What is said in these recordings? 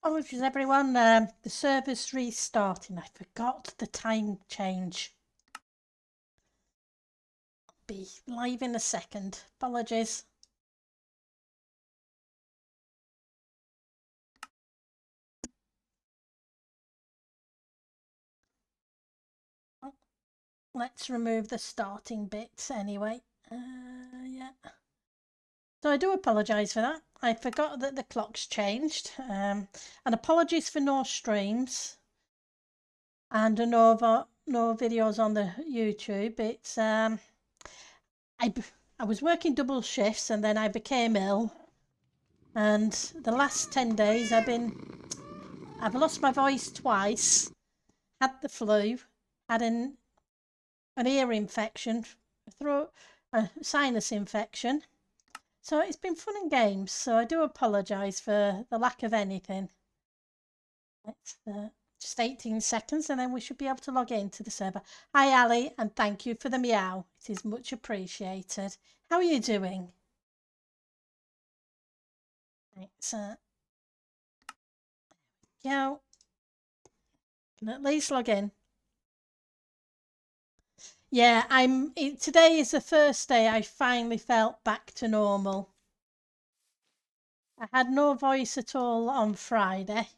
Apologies everyone, the server's restarting. I forgot the time change. I'll be live in a second. Apologies. Let's remove the starting bits anyway. Yeah. So I do apologise for that. I forgot that the clock's changed. And apologies for no streams and no videos on the YouTube. It's I was working double shifts and then I became ill. And the last 10 days I've lost my voice twice, had the flu, had an ear infection, a sinus infection. So it's been fun and games. So I do apologise for the lack of anything. It's just 18 seconds and then we should be able to log into the server. Hi Ali, and thank you for the meow. It is much appreciated. How are you doing? Thanks. Yeah, can at least log in. Yeah, today is the first day I finally felt back to normal. I had no voice at all on Friday.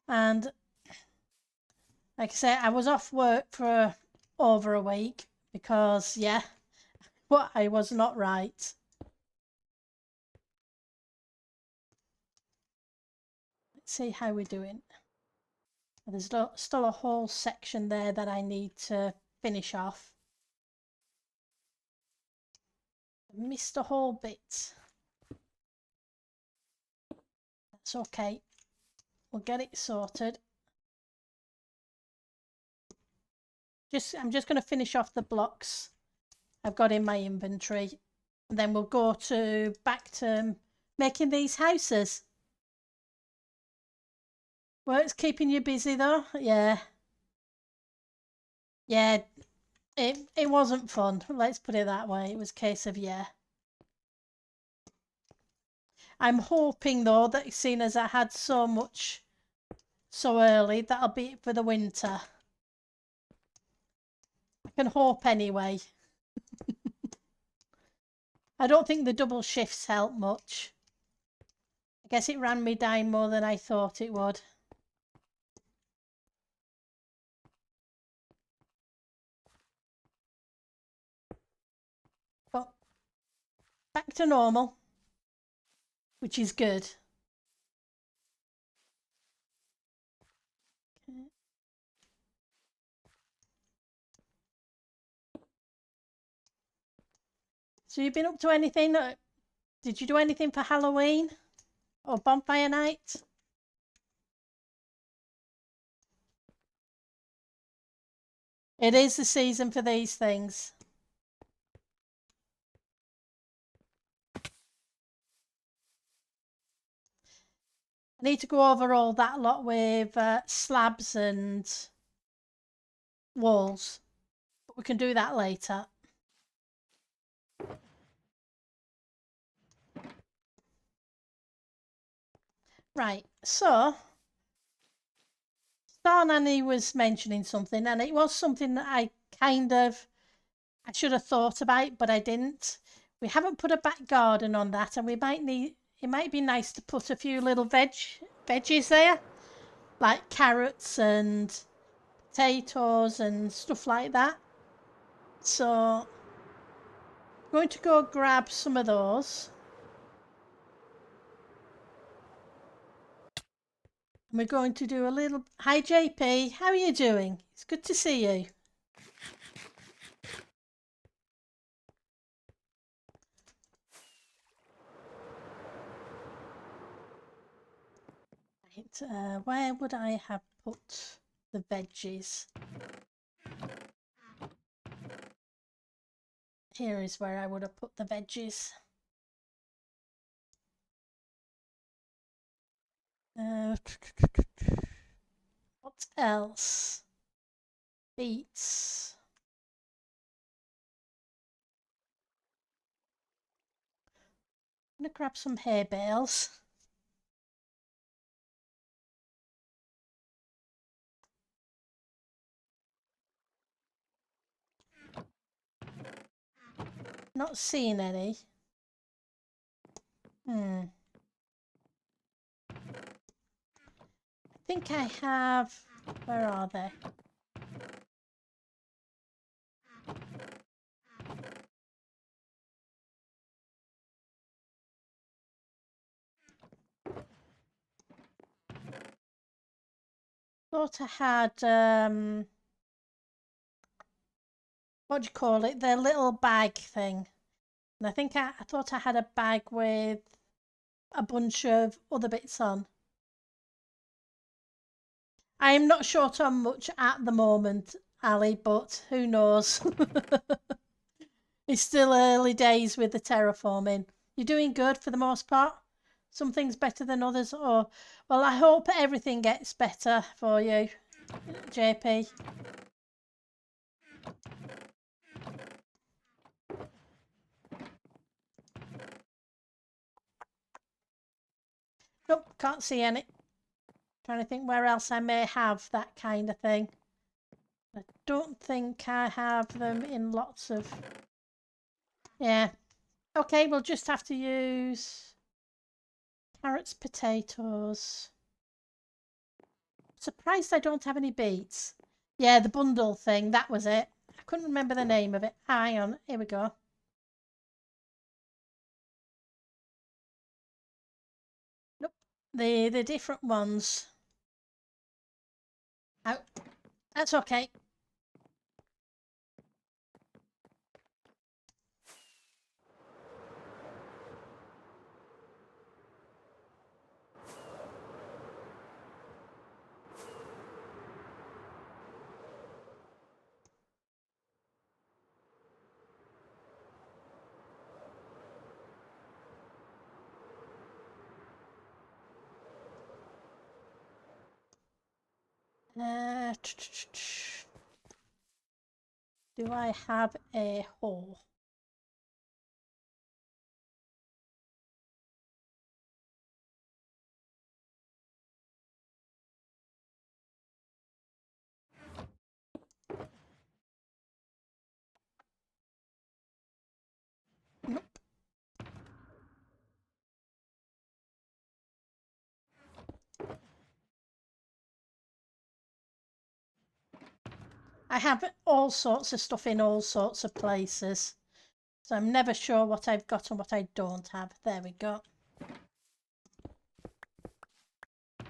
And like I say, I was off work for over a week because, yeah, but I was not right. Let's see how we're doing. There's still a whole section there that I need to finish off. I missed a whole bit. That's okay. We'll get it sorted. I'm just going to finish off the blocks I've got in my inventory. And then we'll go back to making these houses. Well, it's keeping you busy though. Yeah. Yeah. It wasn't fun. Let's put it that way. It was a case of, yeah. I'm hoping though that seeing as I had so much so early, that'll be it for the winter. I can hope anyway. I don't think the double shifts help much. I guess it ran me down more than I thought it would. But back to normal, which is good. So you've been up to anything? Did you do anything for Halloween or bonfire night? It is the season for these things. I need to go over all that lot with slabs and walls, but we can do that later. Right, so Star Nanny was mentioning something, and it was something that I should have thought about, but I didn't. We haven't put a back garden on that, and it might be nice to put a few little veggies there, like carrots and potatoes and stuff like that. So I'm going to go grab some of those. And we're going to do a little... Hi JP, how are you doing? It's good to see you. Right, where would I have put the veggies? Here is where I would have put the veggies. What else? Beets. I'm gonna grab some hay bales. not seen any. I think I have... Where are they? Thought I had... what do you call it? The little bag thing. And I think I thought I had a bag with a bunch of other bits on. I am not short on much at the moment, Ali, but who knows? It's still early days with the terraforming. You're doing good for the most part. Some things better than others. Or, well, I hope everything gets better for you, JP. Nope, can't see any. Trying to think where else I may have that kind of thing. I don't think I have them in lots of... Yeah. Okay, we'll just have to use carrots, potatoes. Surprised I don't have any beets. Yeah, the bundle thing, that was it. I couldn't remember the name of it. Hang on, here we go. Nope, the different ones. Oh, that's okay. Do I have a hole? Nope. I have all sorts of stuff in all sorts of places. So I'm never sure what I've got and what I don't have. There we go. I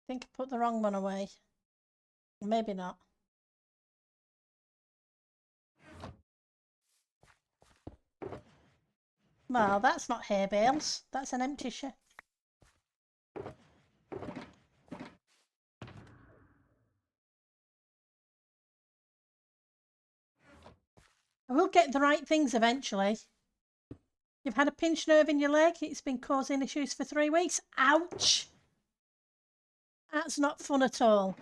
think I put the wrong one away. Maybe not. Well, that's not hay bales. That's an empty shed. I will get the right things eventually. You've had a pinched nerve in your leg. It's been causing issues for 3 weeks. Ouch! That's not fun at all.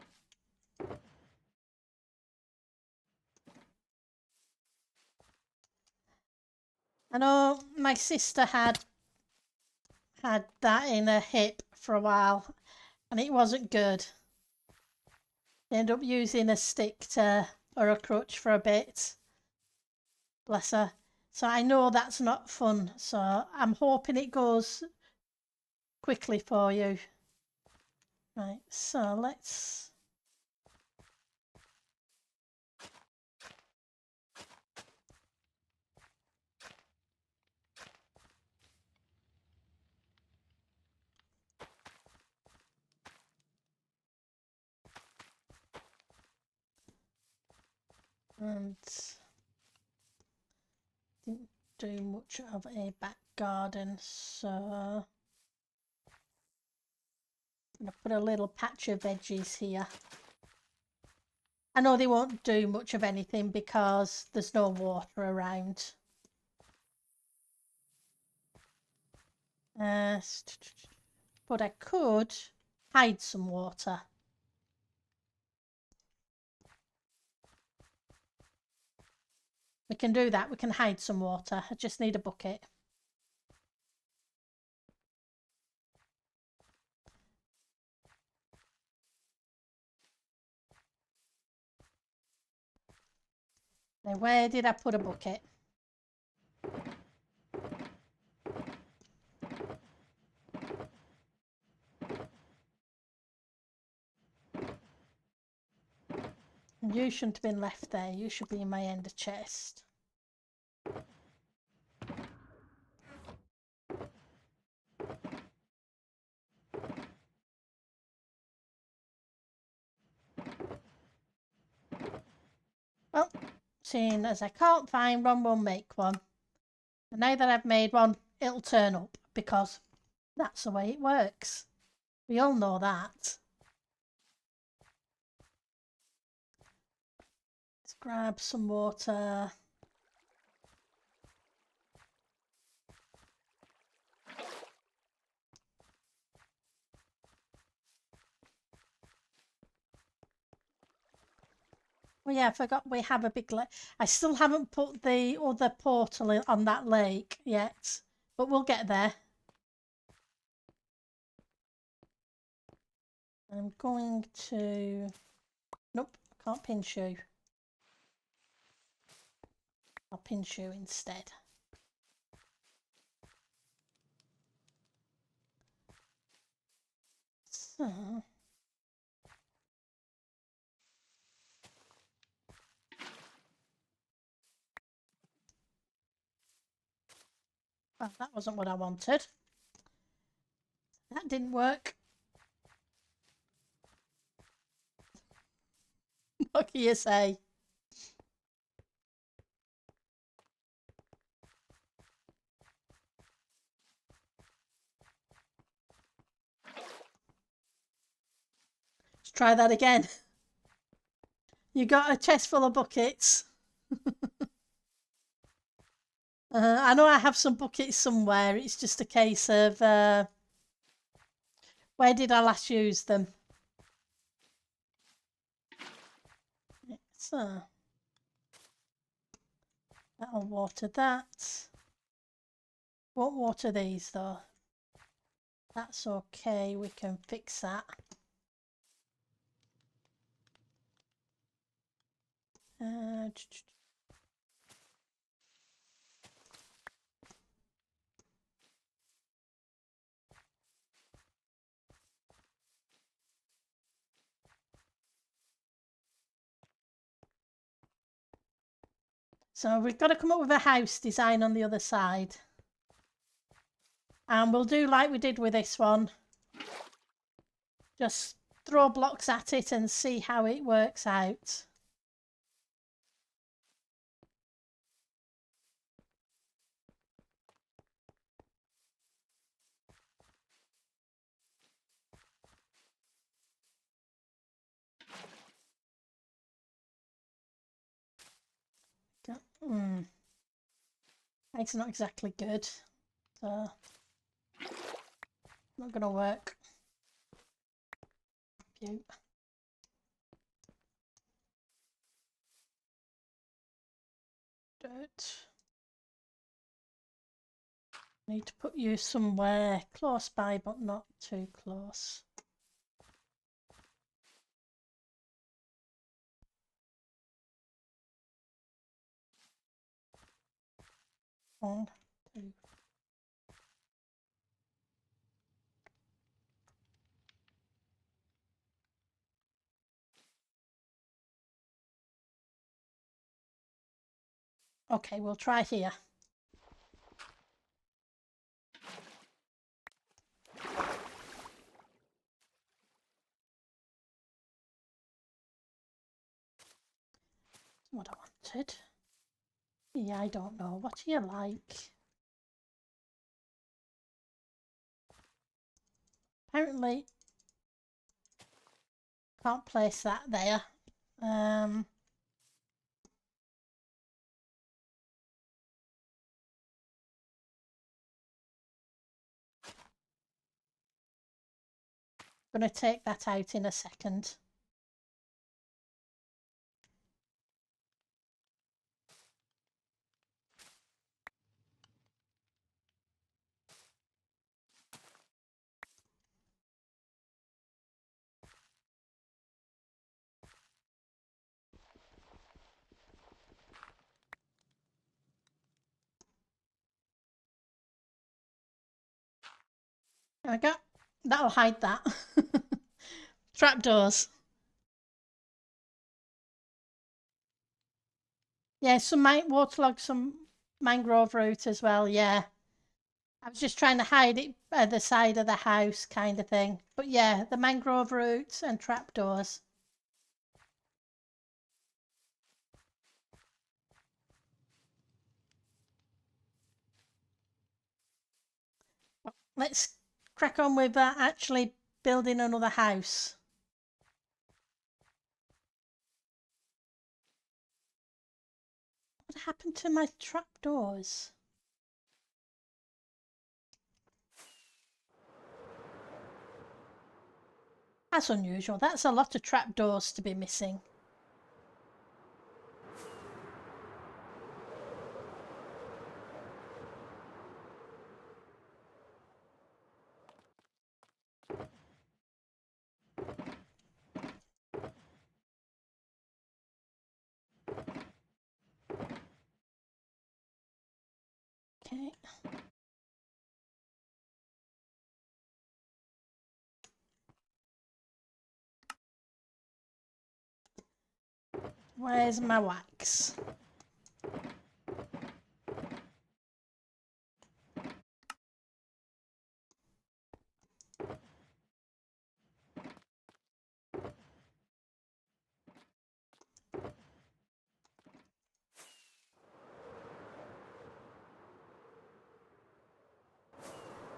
I know my sister had that in her hip for a while and it wasn't good. They ended up using a stick or a crutch for a bit. Bless her. So I know that's not fun. So I'm hoping it goes quickly for you. Right, so let's... And didn't do much of a back garden, so I'm gonna put a little patch of veggies here. I know they won't do much of anything because there's no water around. But I could hide some water. We can do that. We can hide some water. I just need a bucket. Now, where did I put a bucket? You shouldn't have been left there. You should be in my ender chest. Well, seeing as I can't find one, we'll make one. And now that I've made one, it'll turn up because that's the way it works. We all know that. Let's grab some water. Oh yeah, I forgot we have a big lake. I still haven't put the other portal on that lake yet, but we'll get there. I'm going to... Nope, I can't pinch you. I'll pinch you instead. So... Well, that wasn't what I wanted. That didn't work. What can you say? Let's try that again. You got a chest full of buckets. I know I have some buckets somewhere. It's just a case of where did I last use them? So that'll water that. Won't water these though. That's okay. We can fix that. So we've got to come up with a house design on the other side. And we'll do like we did with this one. Just throw blocks at it and see how it works out. It's not exactly good. So not gonna work. You. Dirt. Need to put you somewhere close by, but not too close. One, two. Okay, we'll try here. What I wanted. Yeah, I don't know. What do you like? Apparently, can't place that there. Going to take that out in a second. I got that'll hide that. Trapdoors. Yeah, some waterlogged, some mangrove root as well. Yeah, I was just trying to hide it at the side of the house, kind of thing. But yeah, the mangrove roots and trapdoors. Let's crack on with actually building another house. What happened to my trapdoors? That's unusual. That's a lot of trapdoors to be missing. Okay. Where's my wax?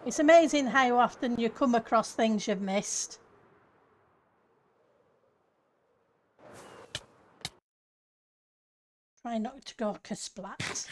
It's amazing how often you come across things you've missed. Try not to go kersplat.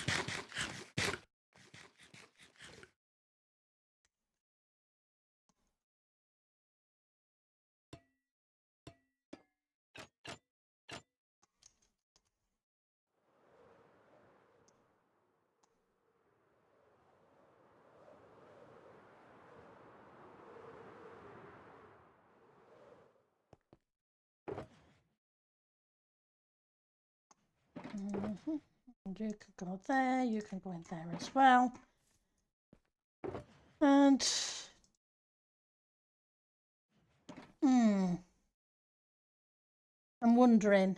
And you can go there, you can go in there as well. And I'm wondering.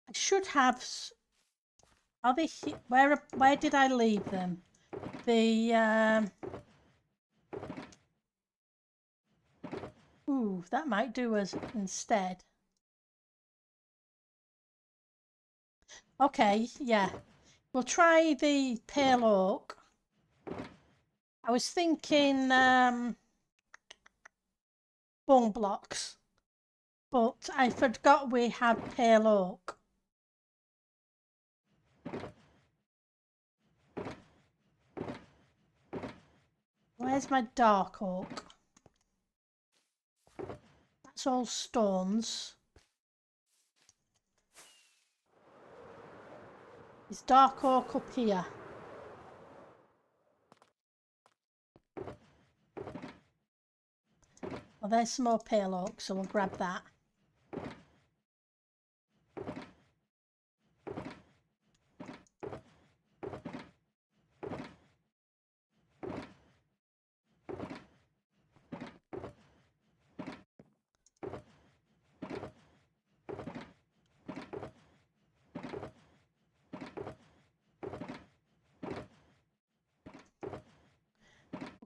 I should have. Are they? Where did I leave them? The ooh, that might do us instead. Okay, yeah. We'll try the pale oak. I was thinking bone blocks, but I forgot we had pale oak. Where's my dark oak? That's all stones. Is dark oak up here? Well, there's some more pale oak, so we'll grab that.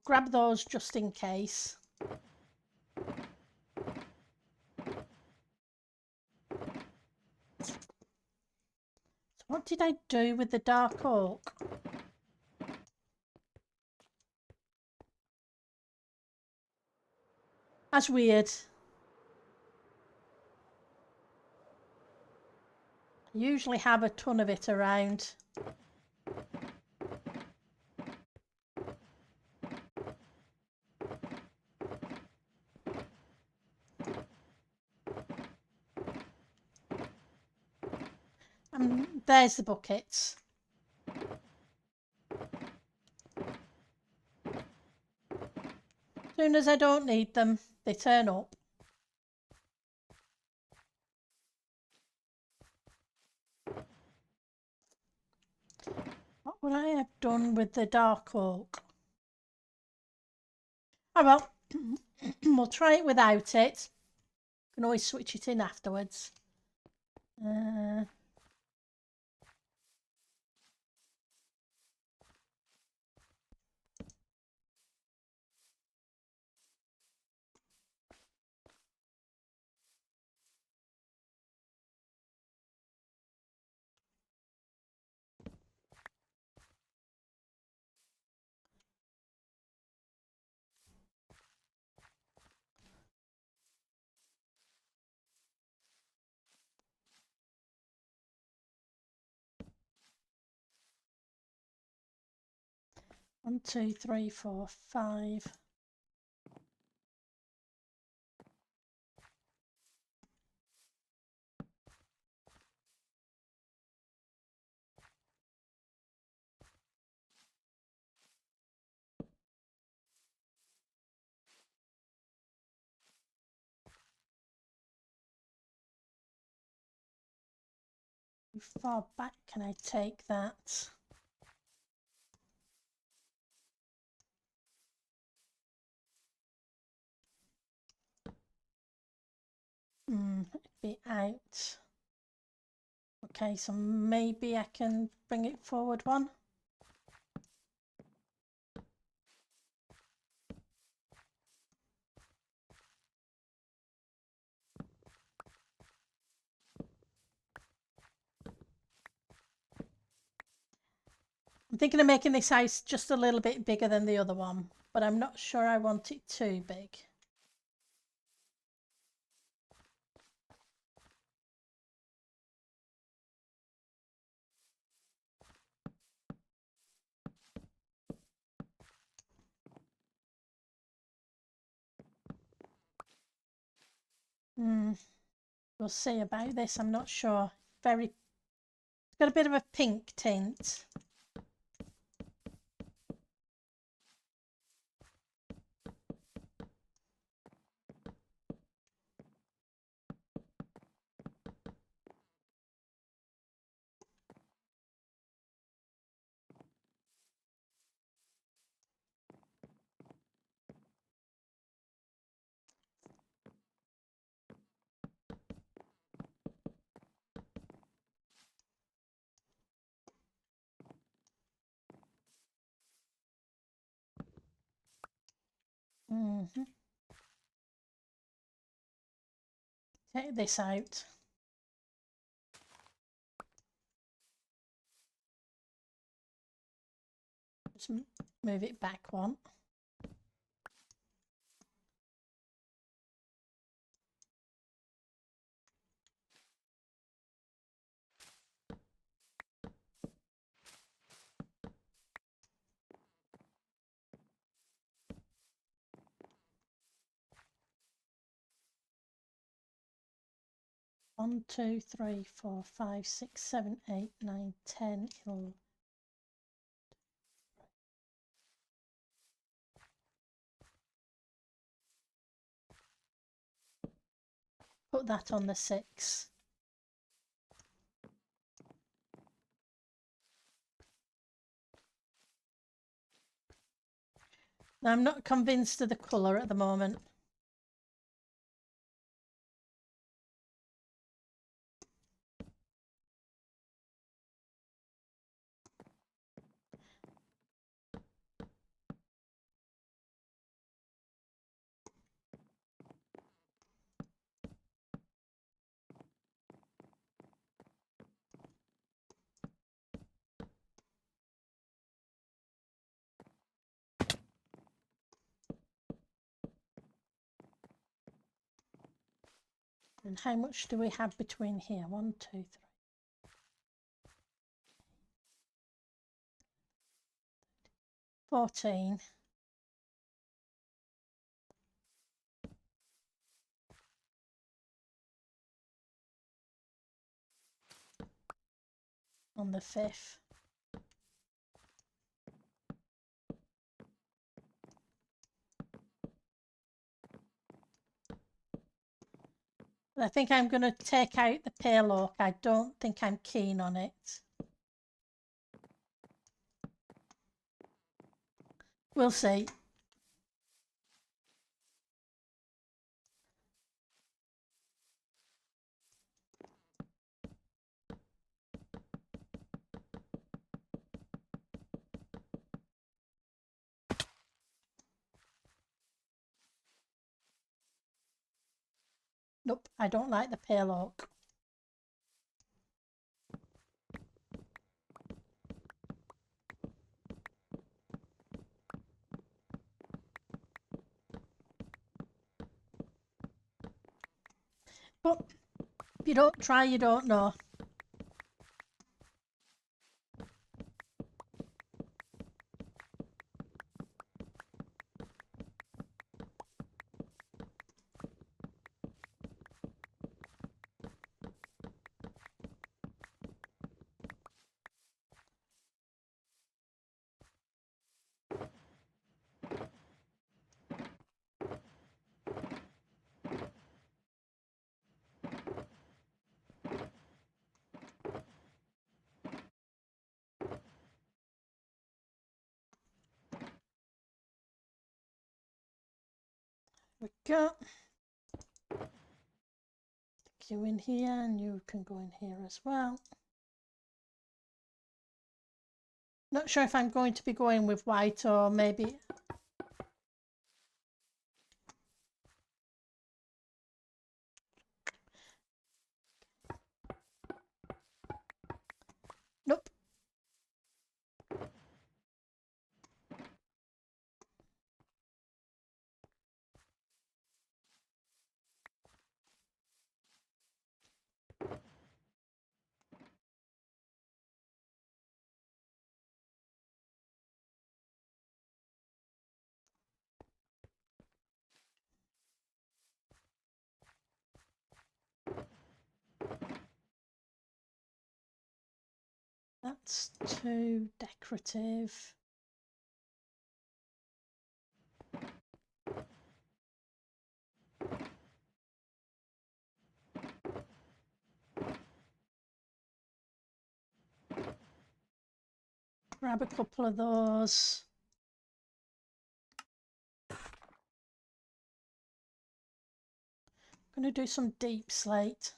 Grab those just in case. So what did I do with the dark oak? That's weird. I usually have a ton of it around. And there's the buckets. As soon as I don't need them, they turn up. What I have done with the dark oak. Oh well, we'll try it without it. Can always switch it in afterwards. 1, 2, 3, 4, 5. How far back can I take that? It'd be out. Okay, so maybe I can bring it forward one. I'm thinking of making this house just a little bit bigger than the other one, but I'm not sure I want it too big. We'll see about this. I'm not sure. It's got a bit of a pink tint. Take this out. Just move it back one. One, 2, 3, 4, 5, 6, 7, 8, 9, 10, 11. Put that on the 6. Now, I'm not convinced of the colour at the moment. And how much do we have between here? 1, 2, 3. 14. On the 5th. But I think I'm going to take out the pale oak. I don't think I'm keen on it. We'll see. Nope, I don't like the pale oak. But if you don't try, you don't know. We go. You in here, and you can go in here as well. Not sure if I'm going to be going with white or maybe. Nope. That's too decorative. Grab a couple of those. I'm going to do some deep slate.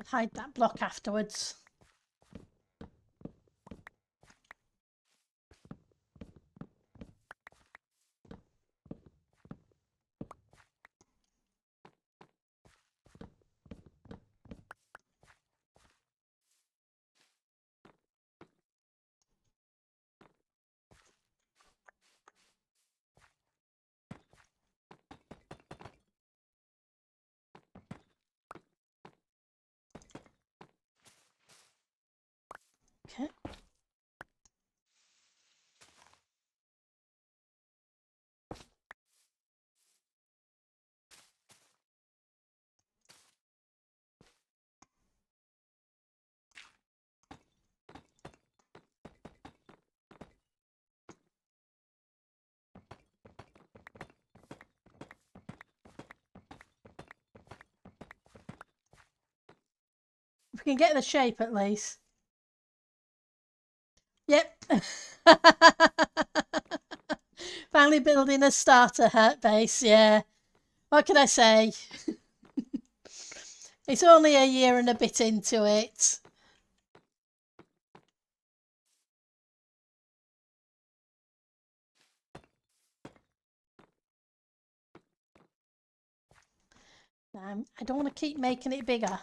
Hide that block afterwards. Okay. If we can get the shape at least. Yep. Finally building a starter hut base, yeah. What can I say? It's only a year and a bit into it. I don't want to keep making it bigger.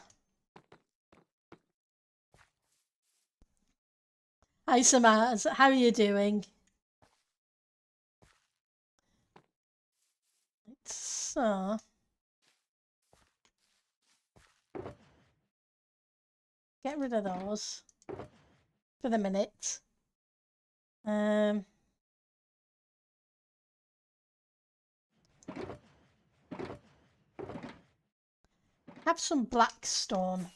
Hi Samaz, how are you doing? So, get rid of those for the minute. Have some black stone.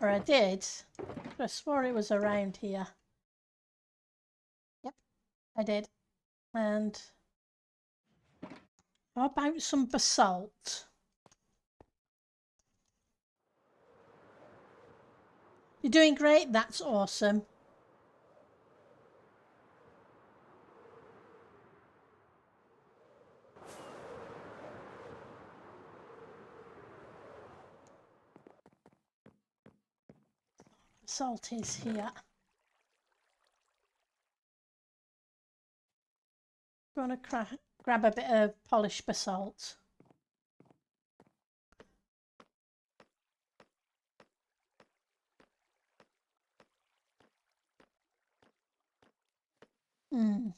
Or I did. I swore it was around here. Yep, I did. And how about some basalt? You're doing great, that's awesome. Basalt is here. I'm going to grab a bit of polished basalt. Hmm.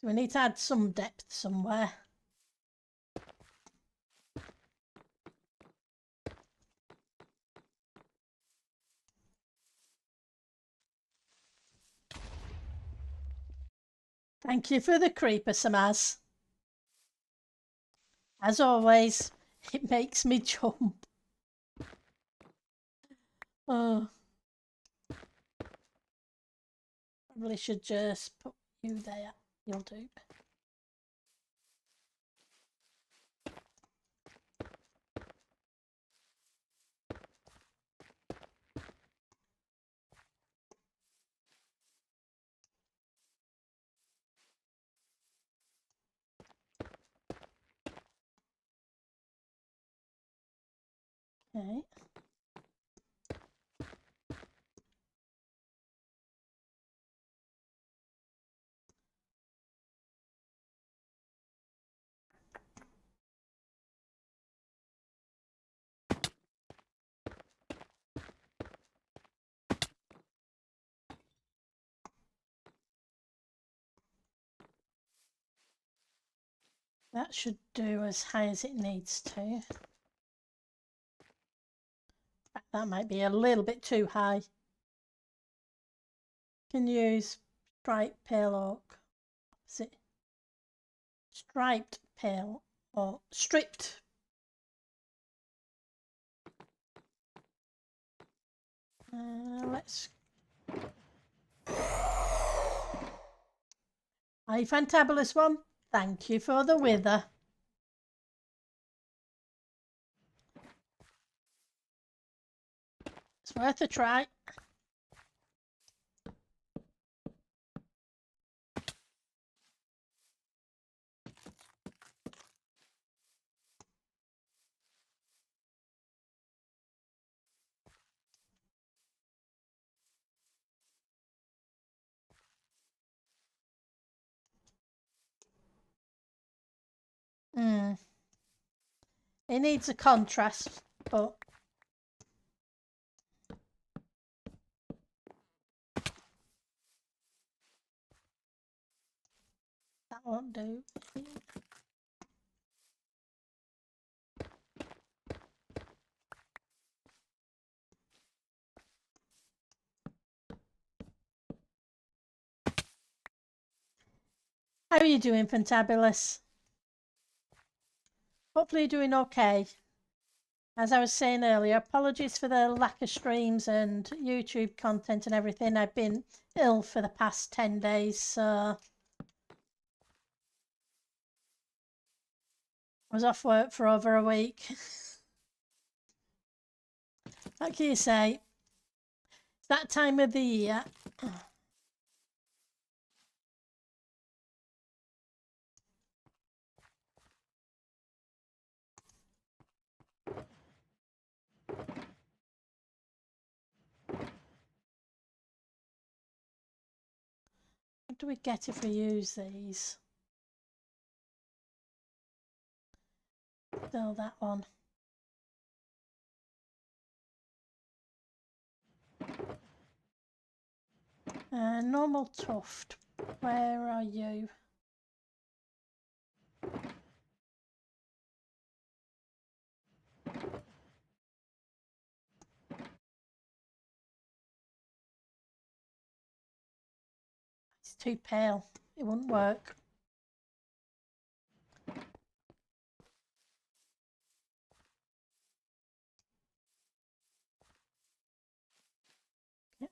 We need to add some depth somewhere. Thank you for the creeper, Samaz. As always, it makes me jump. Oh. Probably should just put you there. You'll do. Okay. That should do as high as it needs to. That might be a little bit too high. Can use striped pale oak. Is it striped pale or stripped? Let's. Hi, Fantabulous One. Thank you for the wither. It's worth a try. It needs a contrast, but that won't do. How are you doing, Fantabulous? Hopefully you're doing okay. As I was saying earlier, apologies for the lack of streams and YouTube content and everything. I've been ill for the past 10 days, so I was off work for over a week. What can you say? It's that time of the year. What do we get if we use these? Still that one. Normal tuft. Where are you? It's too pale. It wouldn't work. Yep.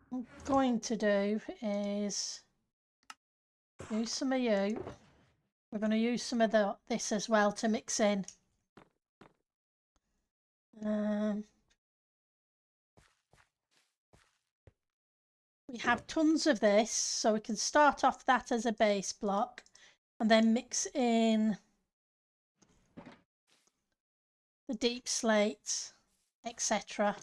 What I'm going to do is use some of you. We're going to use some of this as well to mix in. We have tons of this, so we can start off that as a base block and then mix in the deep slate, etc.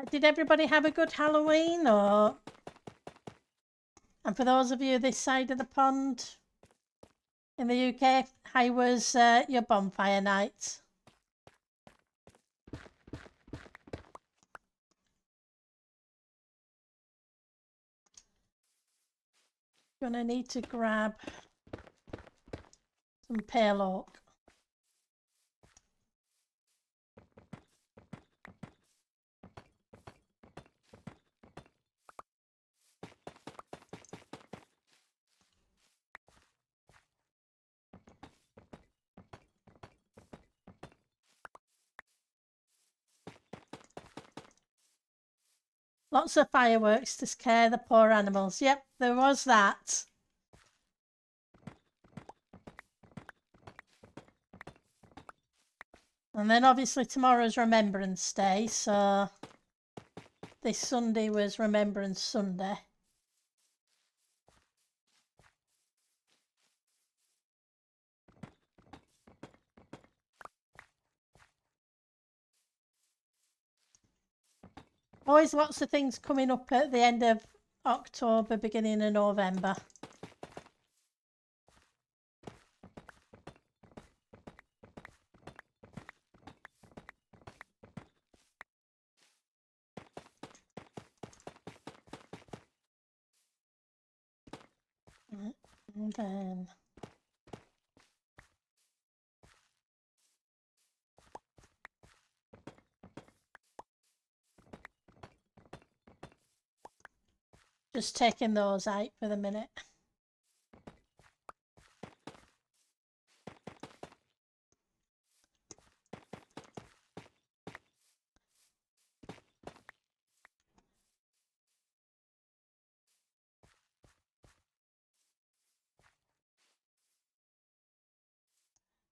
Did everybody have a good Halloween? And for those of you this side of the pond in the UK, how was your bonfire night? Gonna need to grab some pale oak. Lots of fireworks to scare the poor animals. Yep, there was that. And then obviously tomorrow's Remembrance Day, so this Sunday was Remembrance Sunday. Always lots of things coming up at the end of October, beginning of November. And then just taking those out for the minute.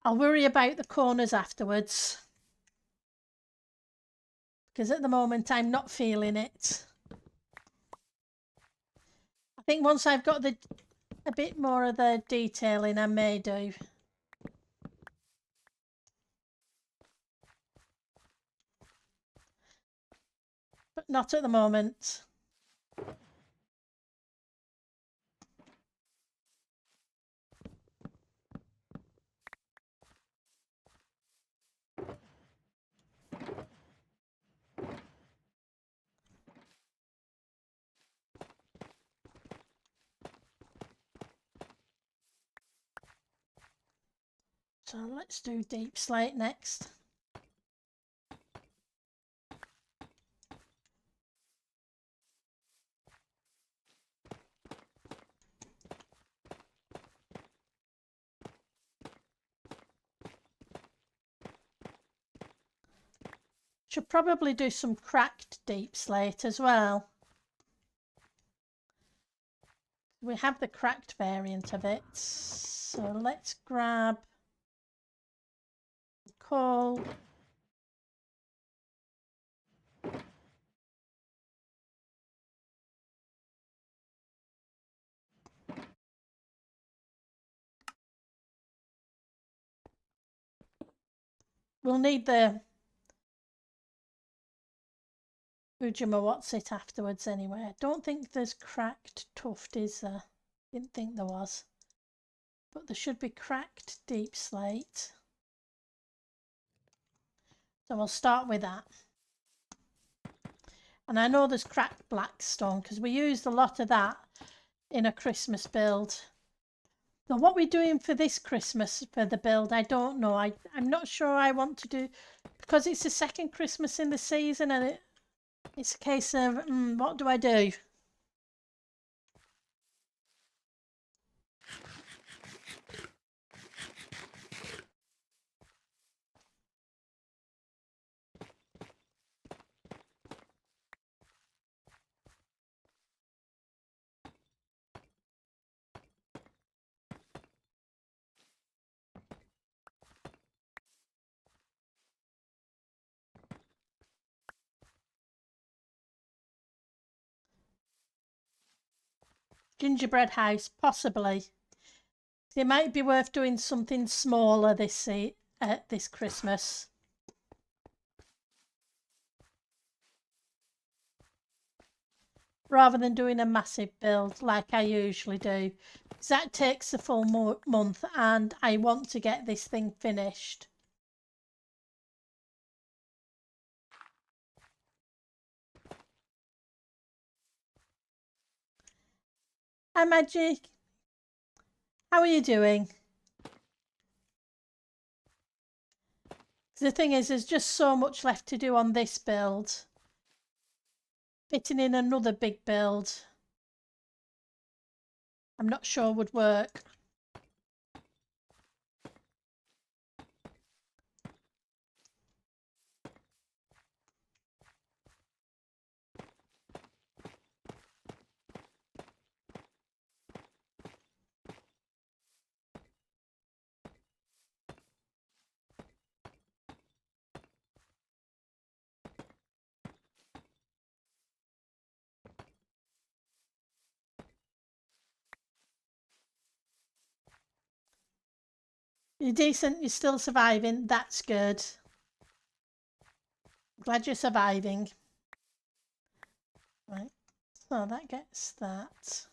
I'll worry about the corners afterwards, because at the moment I'm not feeling it. I think once I've got a bit more of the detailing, I may do. But not at the moment. So let's do deep slate next. Should probably do some cracked deep slate as well. We have the cracked variant of it, so let's grab coal. We'll need the Ujima what's it afterwards anyway. I don't think there's cracked tuft, is there? Didn't think there was. But there should be cracked deep slate. So we'll start with that. And I know there's cracked blackstone because we used a lot of that in a Christmas build. So what we're doing for this Christmas for the build, I don't know. I'm not sure I want to do, because it's the second Christmas in the season and it's a case of, what do I do? Gingerbread house, possibly. It might be worth doing something smaller this Christmas. Rather than doing a massive build like I usually do. Because that takes a full month and I want to get this thing finished. Hi Magic, how are you doing? The thing is, there's just so much left to do on this build. Fitting in another big build, I'm not sure would work. You're decent, you're still surviving, that's good. Glad you're surviving. Right, so that gets that.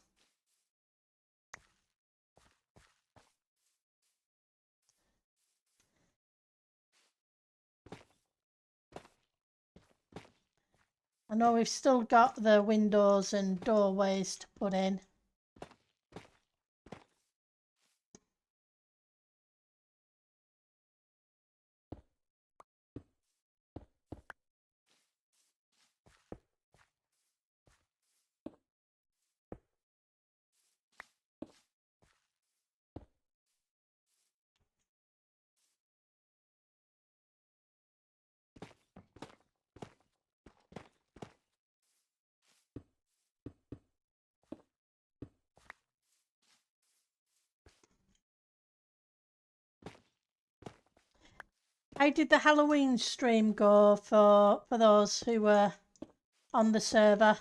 I know we've still got the windows and doorways to put in. How did the Halloween stream go for those who were on the server?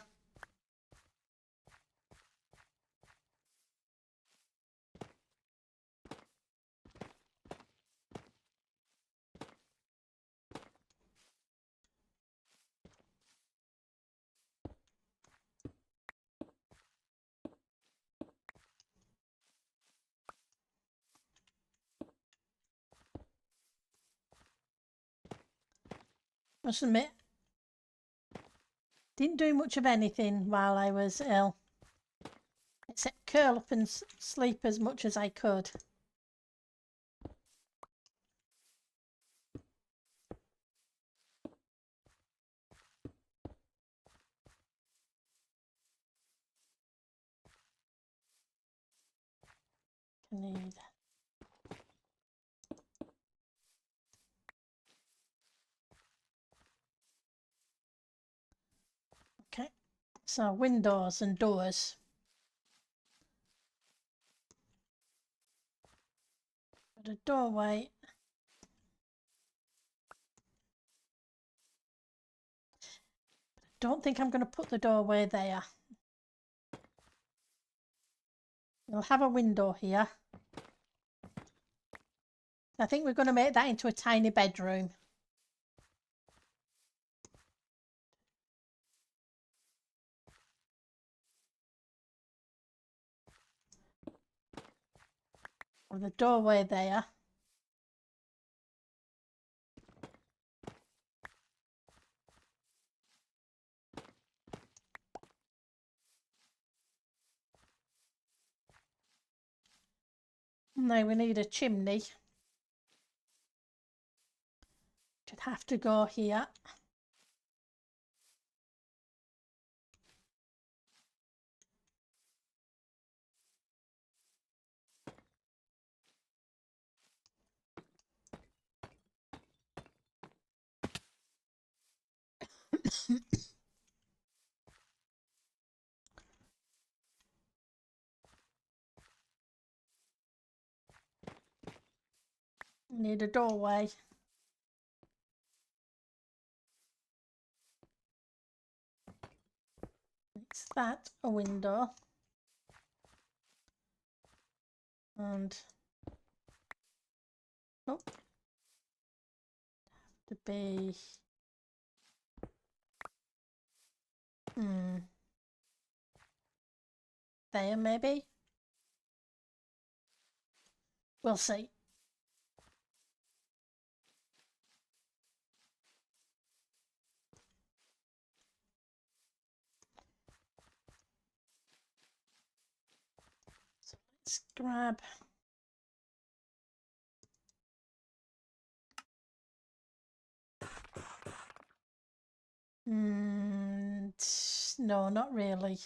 Must admit, didn't do much of anything while I was ill, except curl up and sleep as much as I could. Need. Okay, so windows and doors. Got a doorway. Don't think I'm going to put the doorway there. We'll have a window here. I think we're going to make that into a tiny bedroom. With a doorway there. Now we need a chimney. Should have to go here. Need a doorway. Makes that a window. And oh, to be there maybe. We'll see. So let's grab no, not really.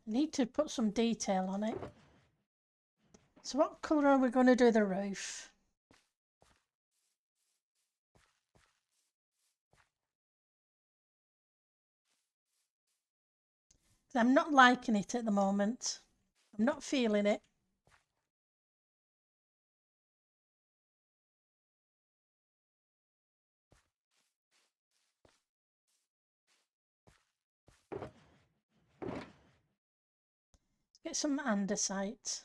Need to put some detail on it. So what colour are we going to do the roof? I'm not liking it at the moment. I'm not feeling it. Get some andesite.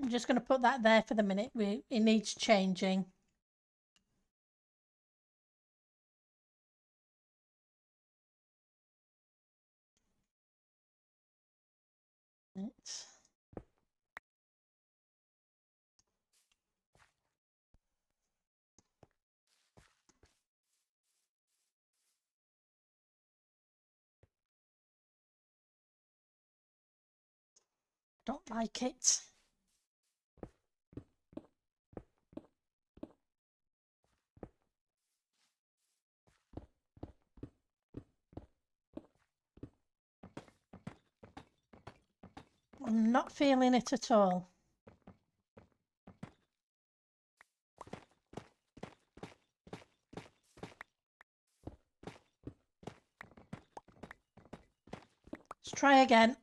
I'm just going to put that there for the minute. It needs changing. Right. Don't like it. I'm not feeling it at all. Let's try again.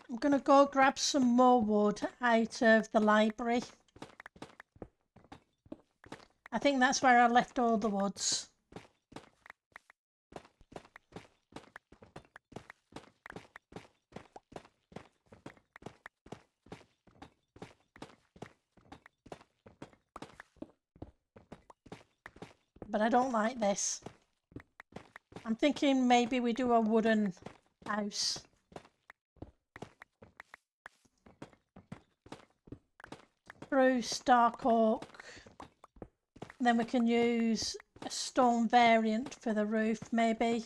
I'm going to go grab some more wood out of the library. I think that's where I left all the woods. But I don't like this. I'm thinking maybe we do a wooden house. Spruce, dark oak. Then we can use a stone variant for the roof, maybe.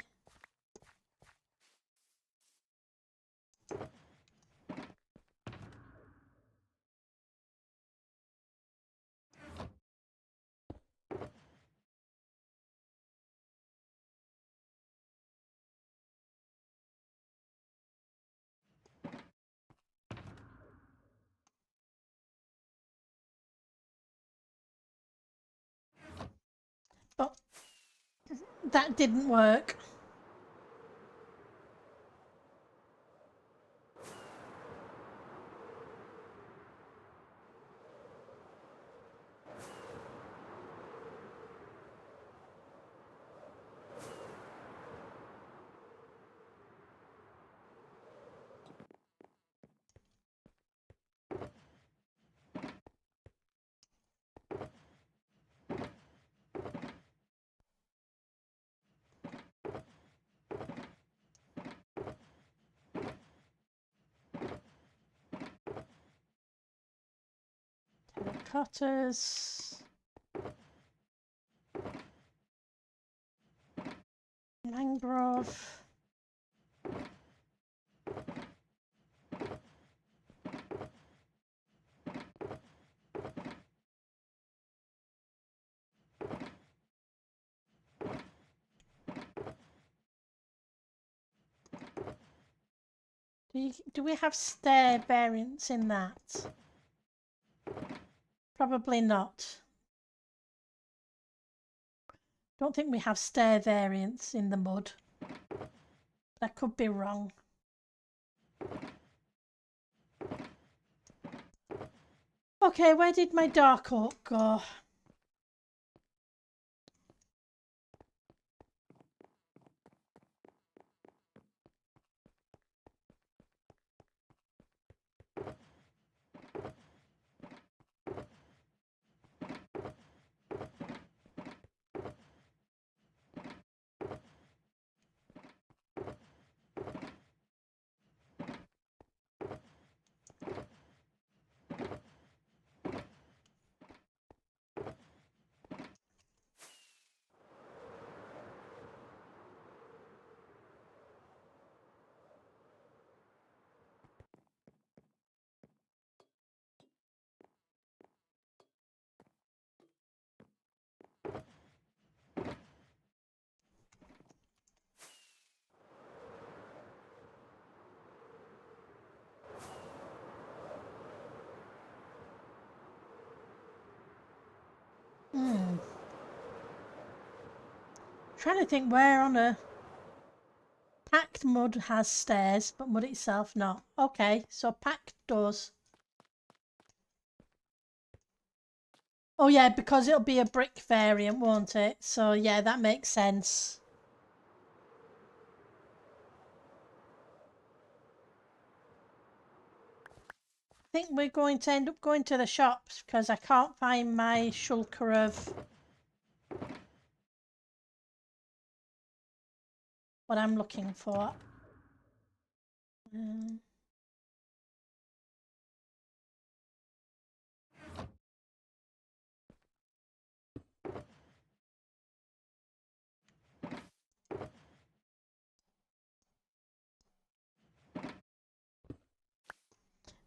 But that didn't work. Terracottas. Mangrove. Do we have stair variants in that? Probably not. Don't think we have stair variants in the mud. I could be wrong. Okay, where did my dark oak go? trying to think where on a packed mud has stairs, but mud itself not. Okay, so packed doors. Oh yeah, because it'll be a brick variant, won't it? So yeah, that makes sense. I think we're going to end up going to the shops because I can't find my shulker of what I'm looking for.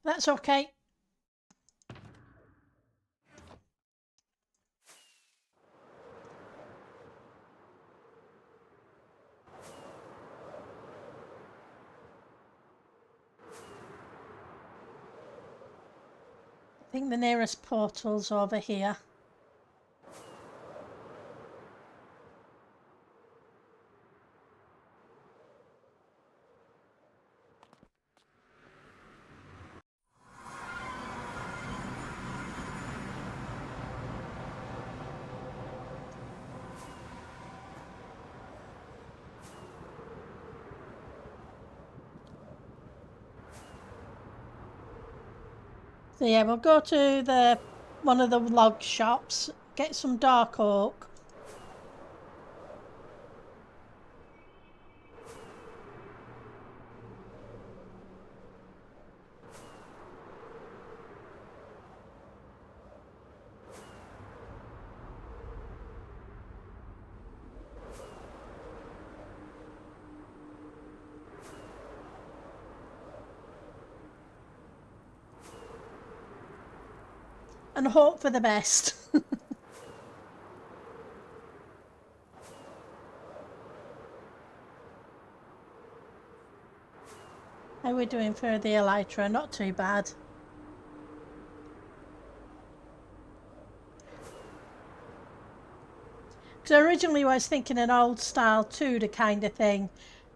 That's okay. I think the nearest portal's over here. So yeah, we'll go to one of the log shops, get some dark oak. And hope for the best. How are we doing for the elytra? Not too bad. Because originally I was thinking an old style Tudor kind of thing.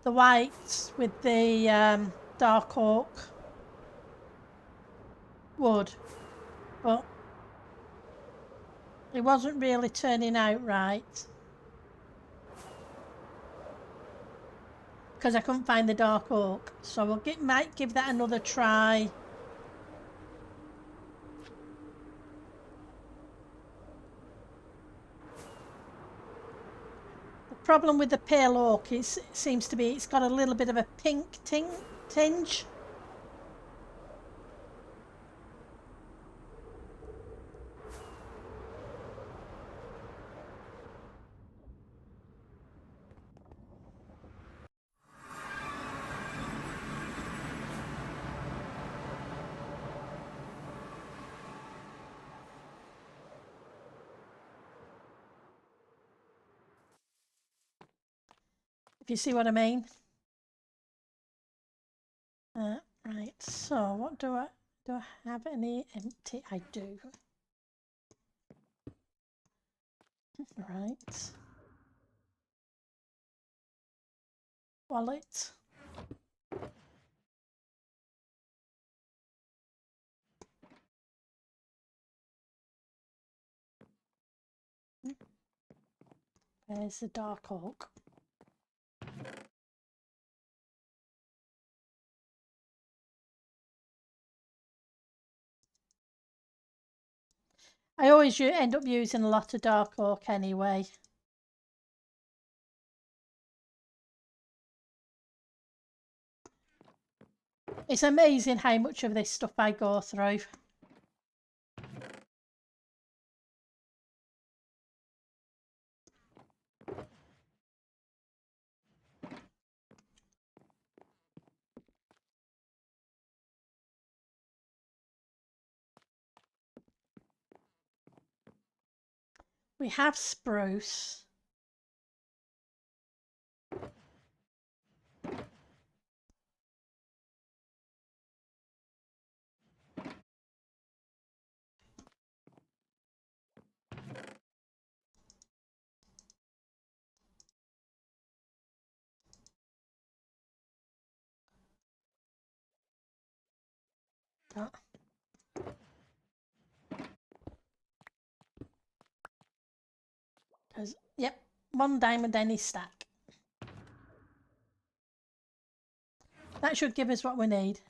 The whites with the dark oak wood. But it wasn't really turning out right. Because I couldn't find the dark oak. So might give that another try. The problem with the pale oak is, it seems to be, it's got a little bit of a pink tinge. If you see what I mean. Right, so what do I have any empty? I do. Right. Wallet. There's the dark oak. I always end up using a lot of dark oak anyway. It's amazing how much of this stuff I go through. We have spruce. that. Because, yep, 1 diamond any stack. That should give us what we need.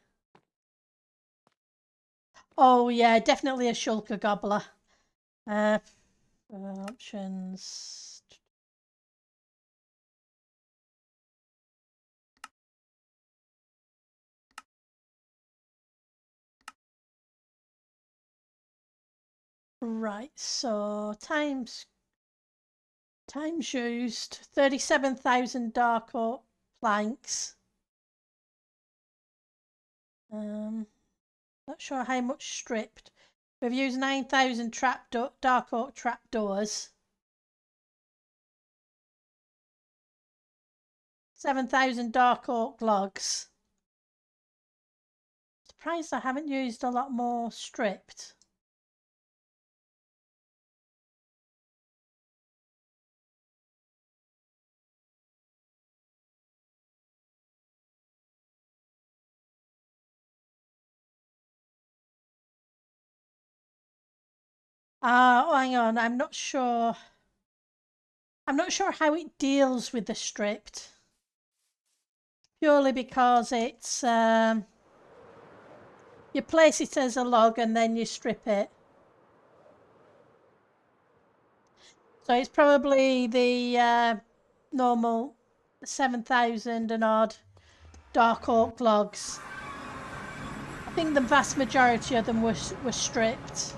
Oh yeah, definitely a shulker gobbler. Options. Right, so times used 37,000 dark oak planks. Not sure how much stripped. We've used 9,000 dark oak trapdoors. 7,000 dark oak logs. Surprised I haven't used a lot more stripped. Oh, hang on. I'm not sure. I'm not sure how it deals with the stripped. Purely because it's you place it as a log and then you strip it. So it's probably the normal 7,000 and odd dark oak logs. I think the vast majority of them were stripped.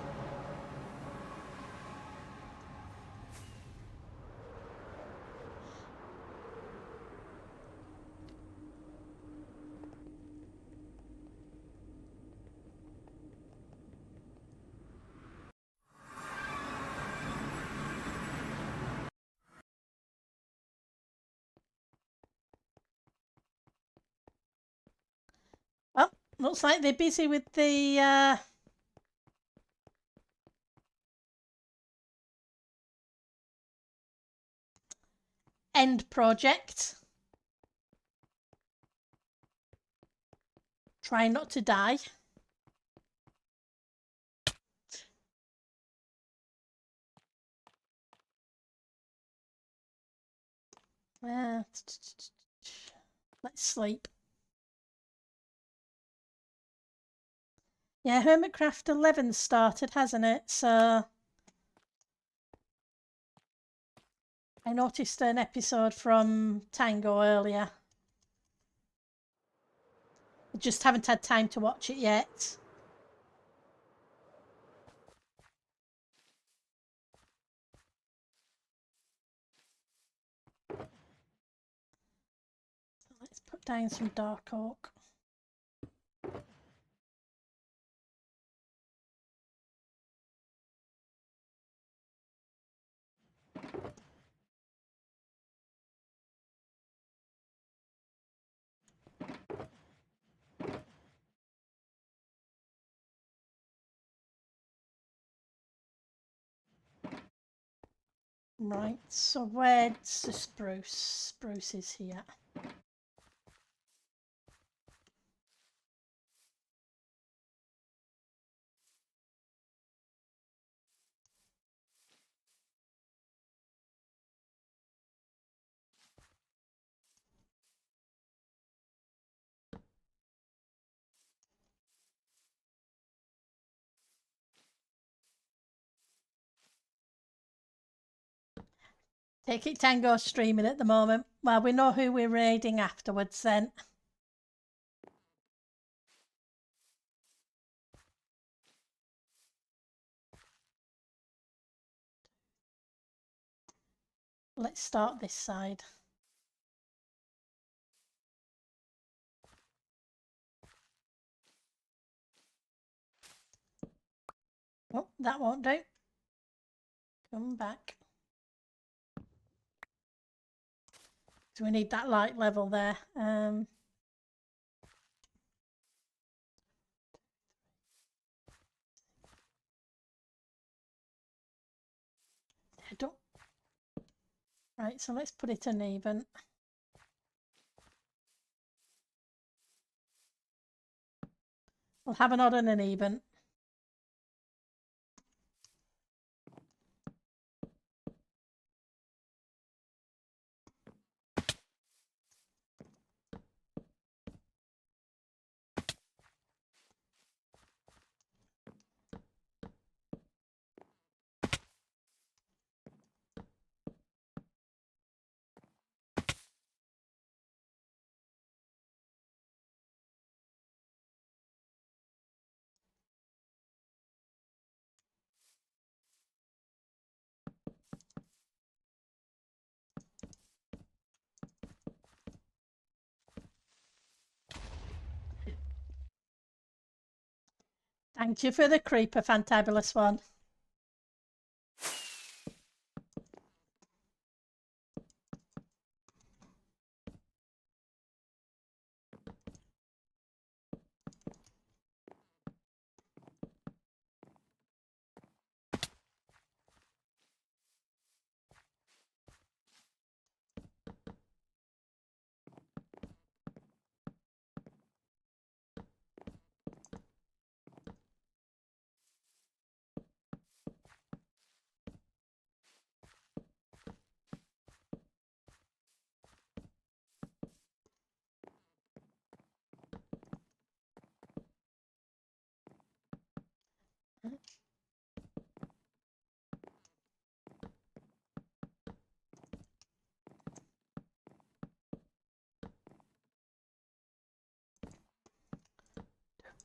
Well, looks like they're busy with the end project. Try not to die. Let's sleep. Yeah, Hermitcraft 11 started, hasn't it? So I noticed an episode from Tango earlier. I just haven't had time to watch it yet. So let's put down some dark oak. Right, so where's the spruce? Spruce is here. Take it Tango streaming at the moment. Well, we know who we're raiding afterwards then. Let's start this side. Oh, that won't do. Come back. So we need that light level there. I don't. Right, so let's put it uneven. We'll have an odd and an even. Thank you for the creeper, fantabulous one.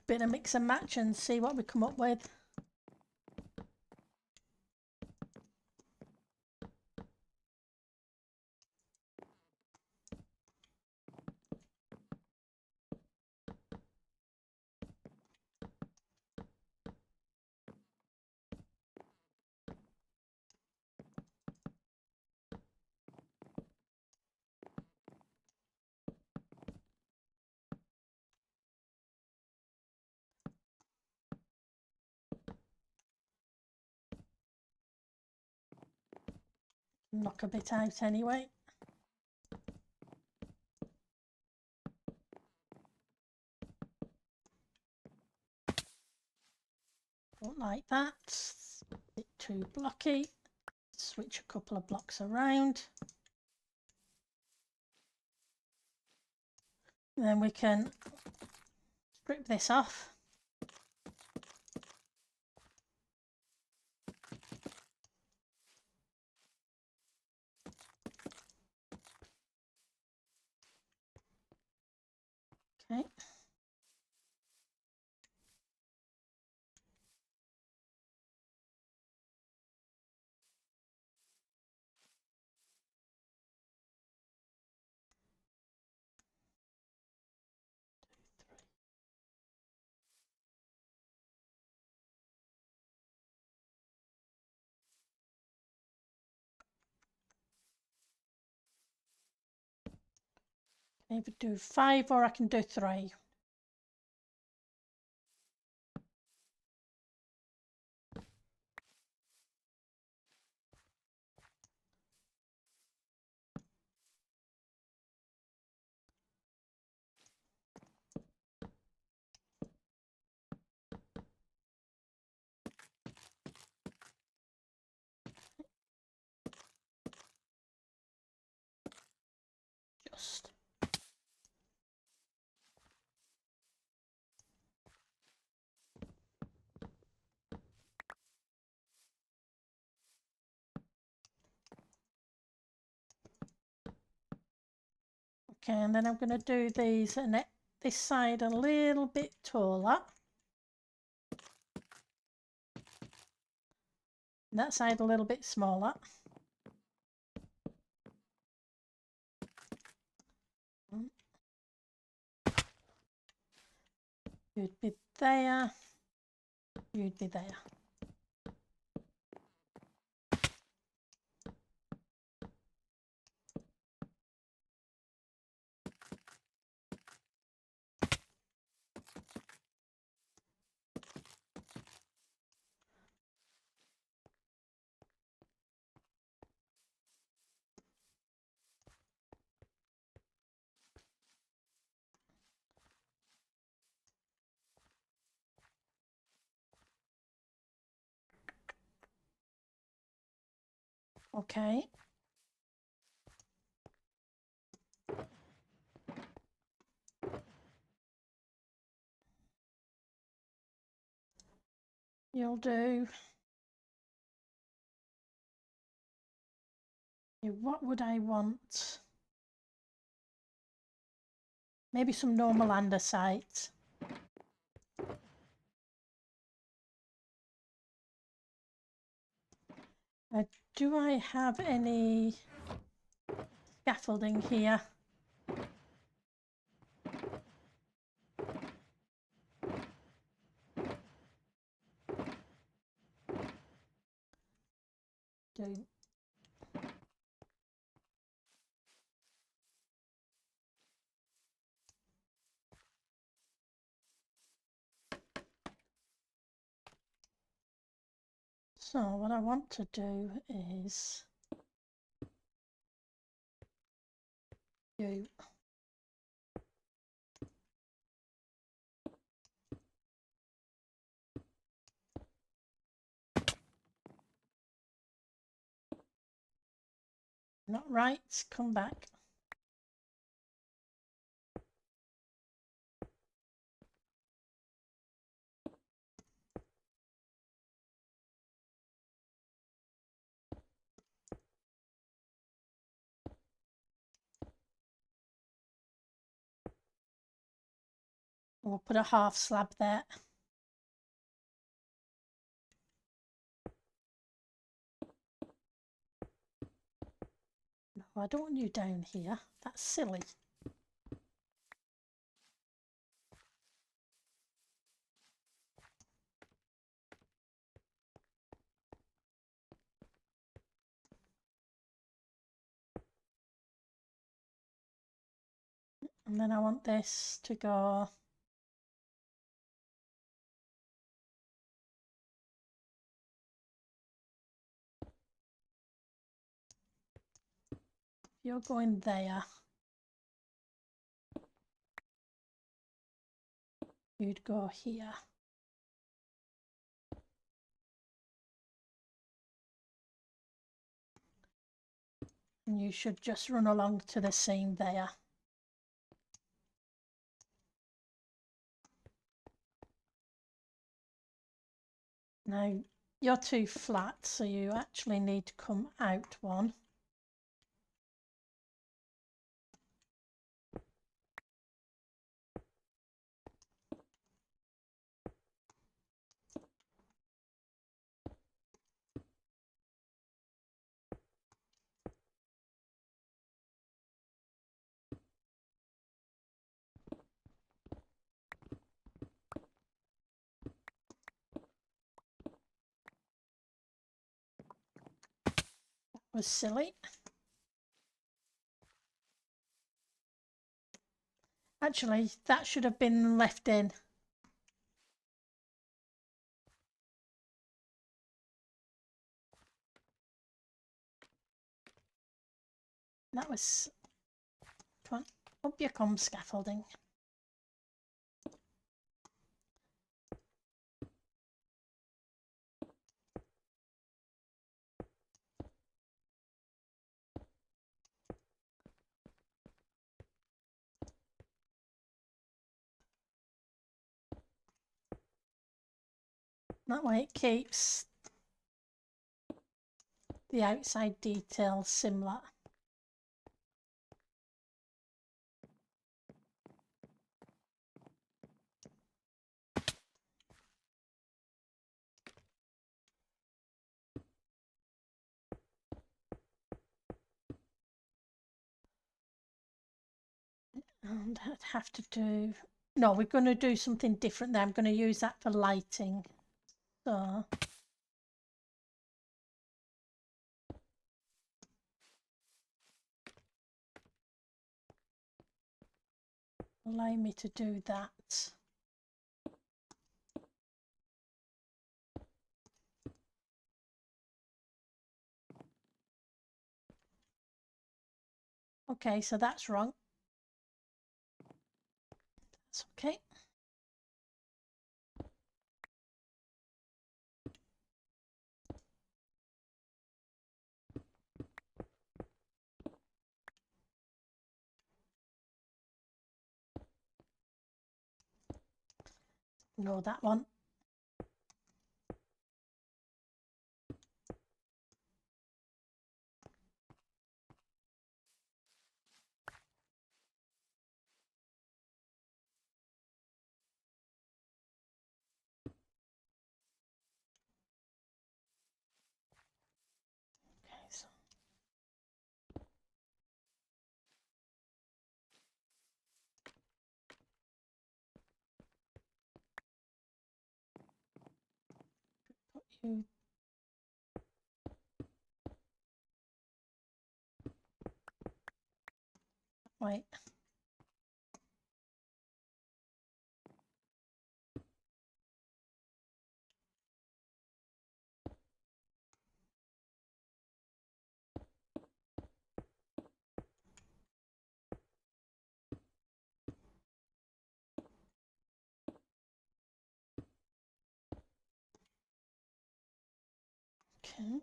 Bit of mix and match and see what we come up with. Knock a bit out anyway. Don't like that. It's a bit too blocky. Switch a couple of blocks around. Then we can strip this off. Okay. I can either do 5 or I can do 3. Just. Okay, and then I'm going to do these and this side a little bit taller. And that side a little bit smaller. You'd be there. You'd be there. Okay. You'll do. What would I want? Maybe some normal andesite. Do I have any scaffolding here? Do. So what I want to do is do. Not right, come back. We'll put a half slab there. No, I don't want you down here. That's silly. And then I want this to go you're going there. You'd go here. And you should just run along to the seam there. Now, you're too flat, so you actually need to come out one. That was silly. Actually, that should have been left in. That was... Come on, up you come, scaffolding. That way it keeps the outside details similar. And I'd have to do... No, we're going to do something different there. I'm going to use that for lighting. So... allow me to do that. Okay, so that's wrong. That's okay. Ignore that one. Okay, so put you wait. Okay.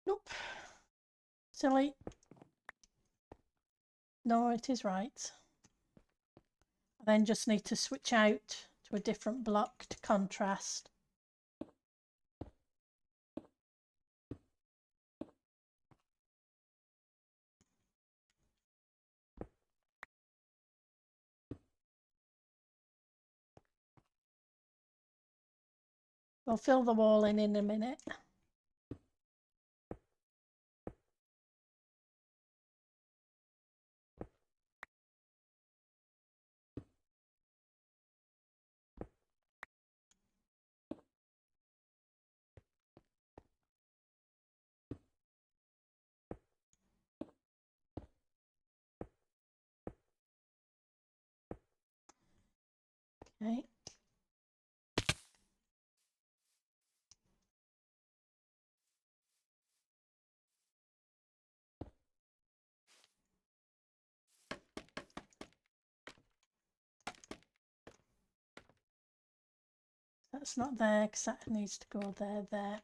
Nope. Silly. No, it is right. I then just need to switch out to a different block to contrast. We'll fill the wall in a minute. Okay. That's not there because that needs to go there.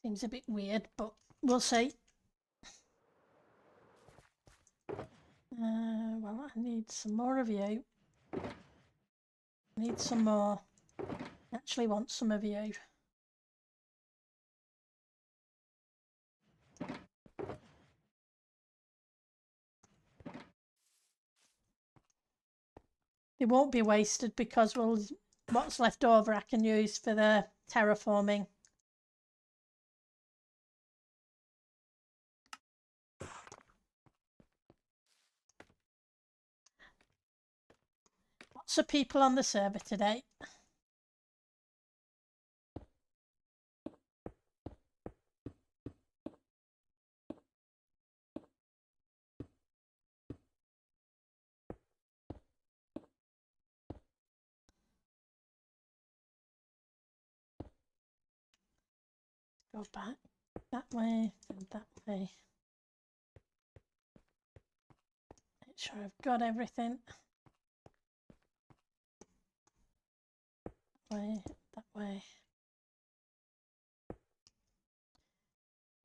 Seems a bit weird, but we'll see. Well, I need some more of you. I need some more. I actually want some of you. They won't be wasted because what's left over I can use for the terraforming. Lots of people on the server today. Go back that way and that way. Make sure I've got everything. That way.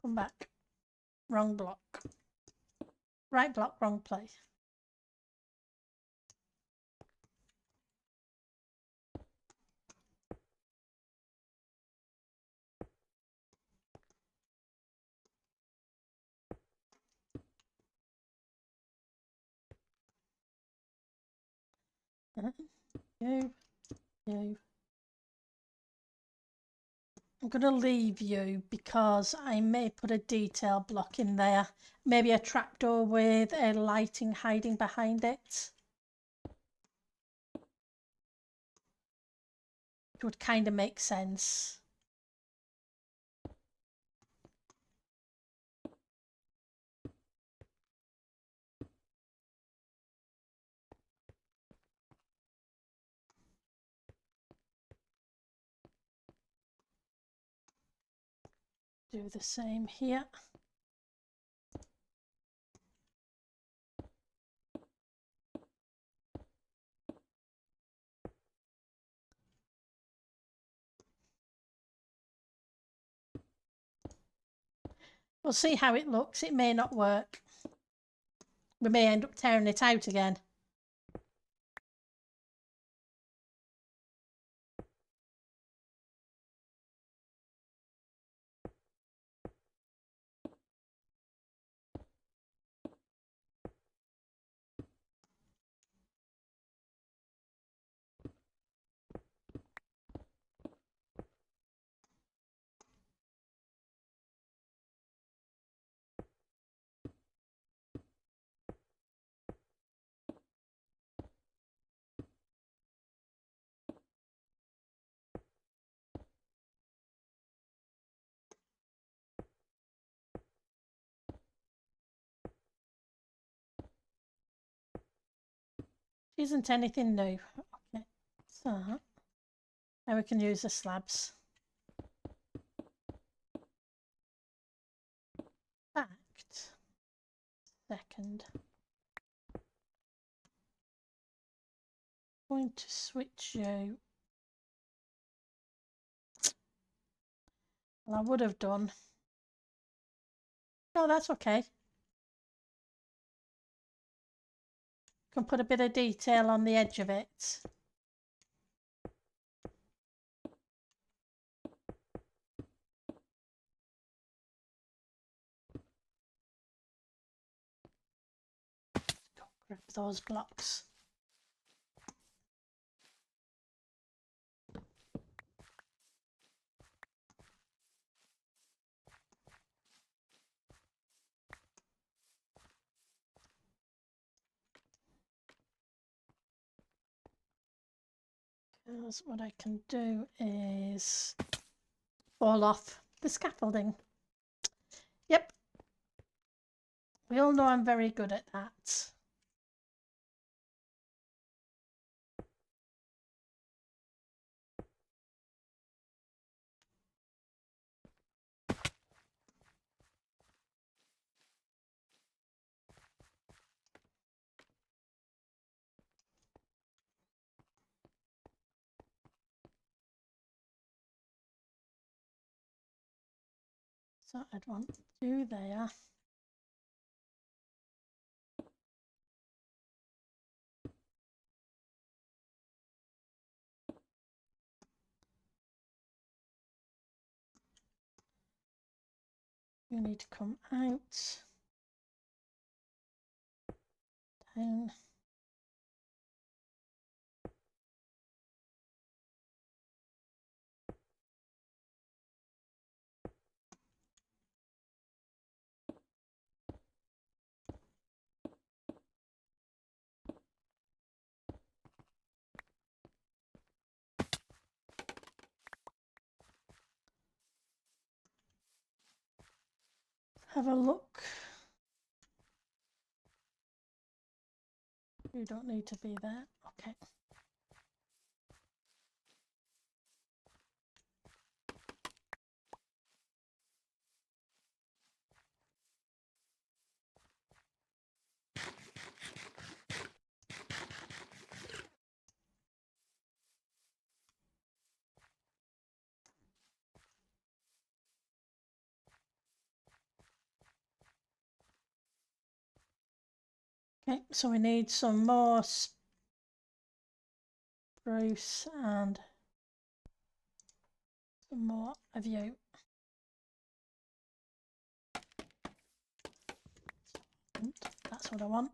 Come back. Wrong block. Right block, wrong place. You. I'm going to leave you because I may put a detail block in there. Maybe a trapdoor with a lighting hiding behind it. It would kind of make sense. do the same here. We'll see how it looks. It may not work. We may end up tearing it out again. Isn't anything new. Okay, so now we can use the slabs. Fact, second. I'm going to switch you. Well, I would have done. No, that's okay. Can put a bit of detail on the edge of it. Go grab those blocks. Because what I can do is fall off the scaffolding. Yep. We all know I'm very good at that. So I'd want you there. You need to come out, down. Have a look. You don't need to be there. Okay. Okay, so we need some more spruce and some more of you. That's what I want.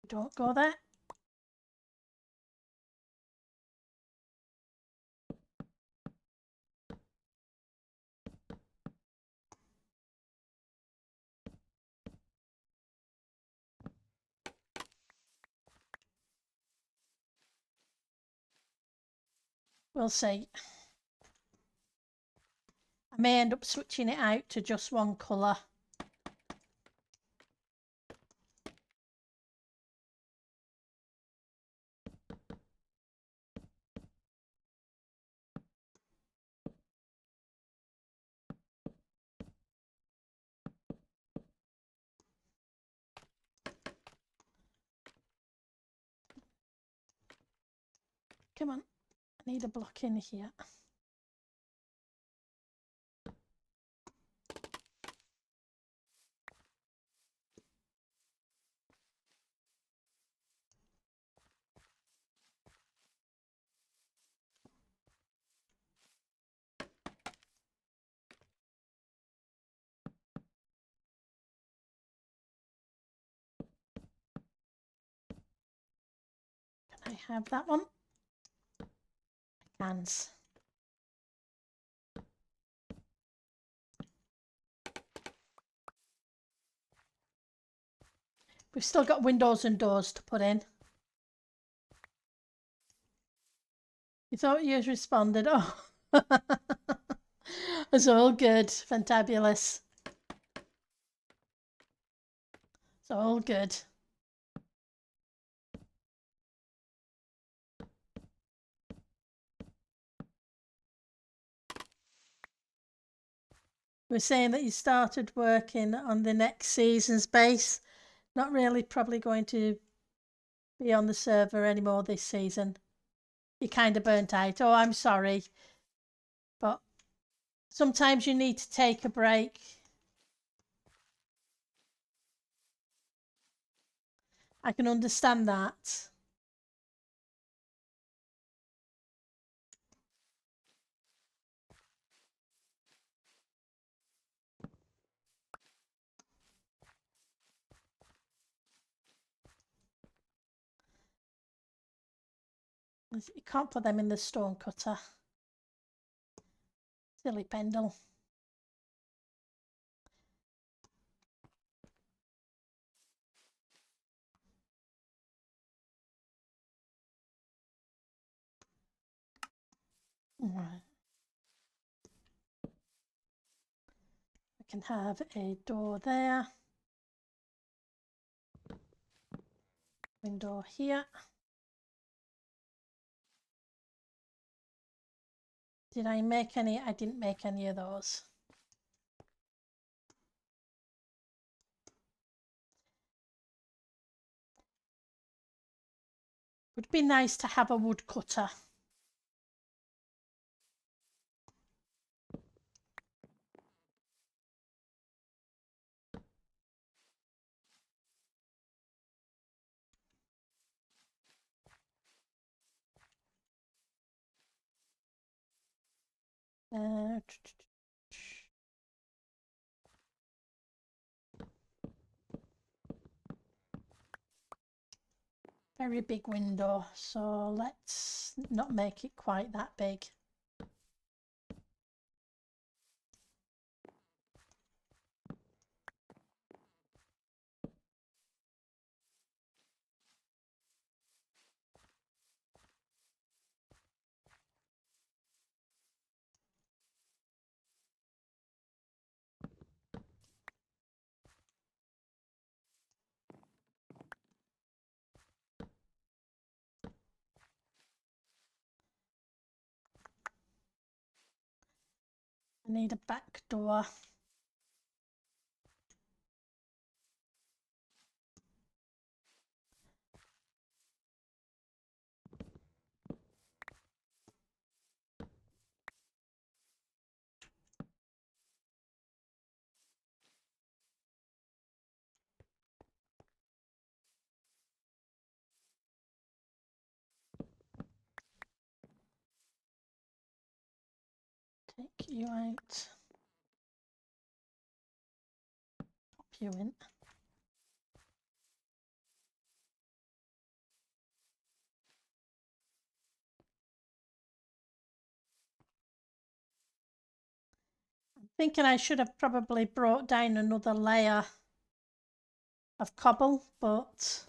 Don't go there. We'll see. I may end up switching it out to just one colour. Come on, I need a block in here. Can I have that one? Cans. We've still got windows and doors to put in. You thought you responded. Oh, it's all good. Fantabulous. It's all good. We're saying that you started working on the next season's base. Not really probably going to be on the server anymore this season. You kind of burnt out. Oh, I'm sorry. But sometimes you need to take a break. I can understand that. You can't put them in the stone cutter. Silly pendle. Right. We can have a door there. Window here. Did I make any? I didn't make any of those. Would be nice to have a wood cutter. Very big window, so let's not make it quite that big. I need a back door. Take you out. Pop you in. I'm thinking I should have probably brought down another layer of cobble, but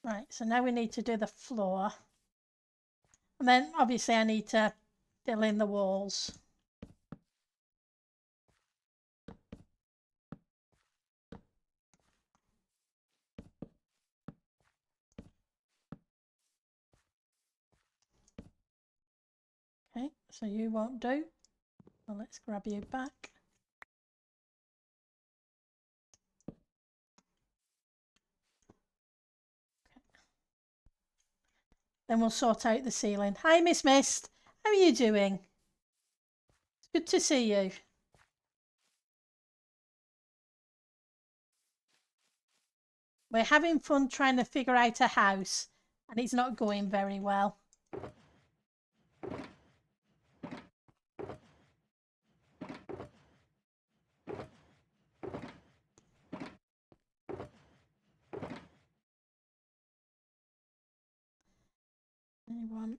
Right, so now we need to do the floor. And then obviously I need to fill in the walls. Okay, so you won't do. So let's grab you back. Then we'll sort out the ceiling. Hi, Miss Mist. How are you doing? It's good to see you. We're having fun trying to figure out a house, and it's not going very well. I want...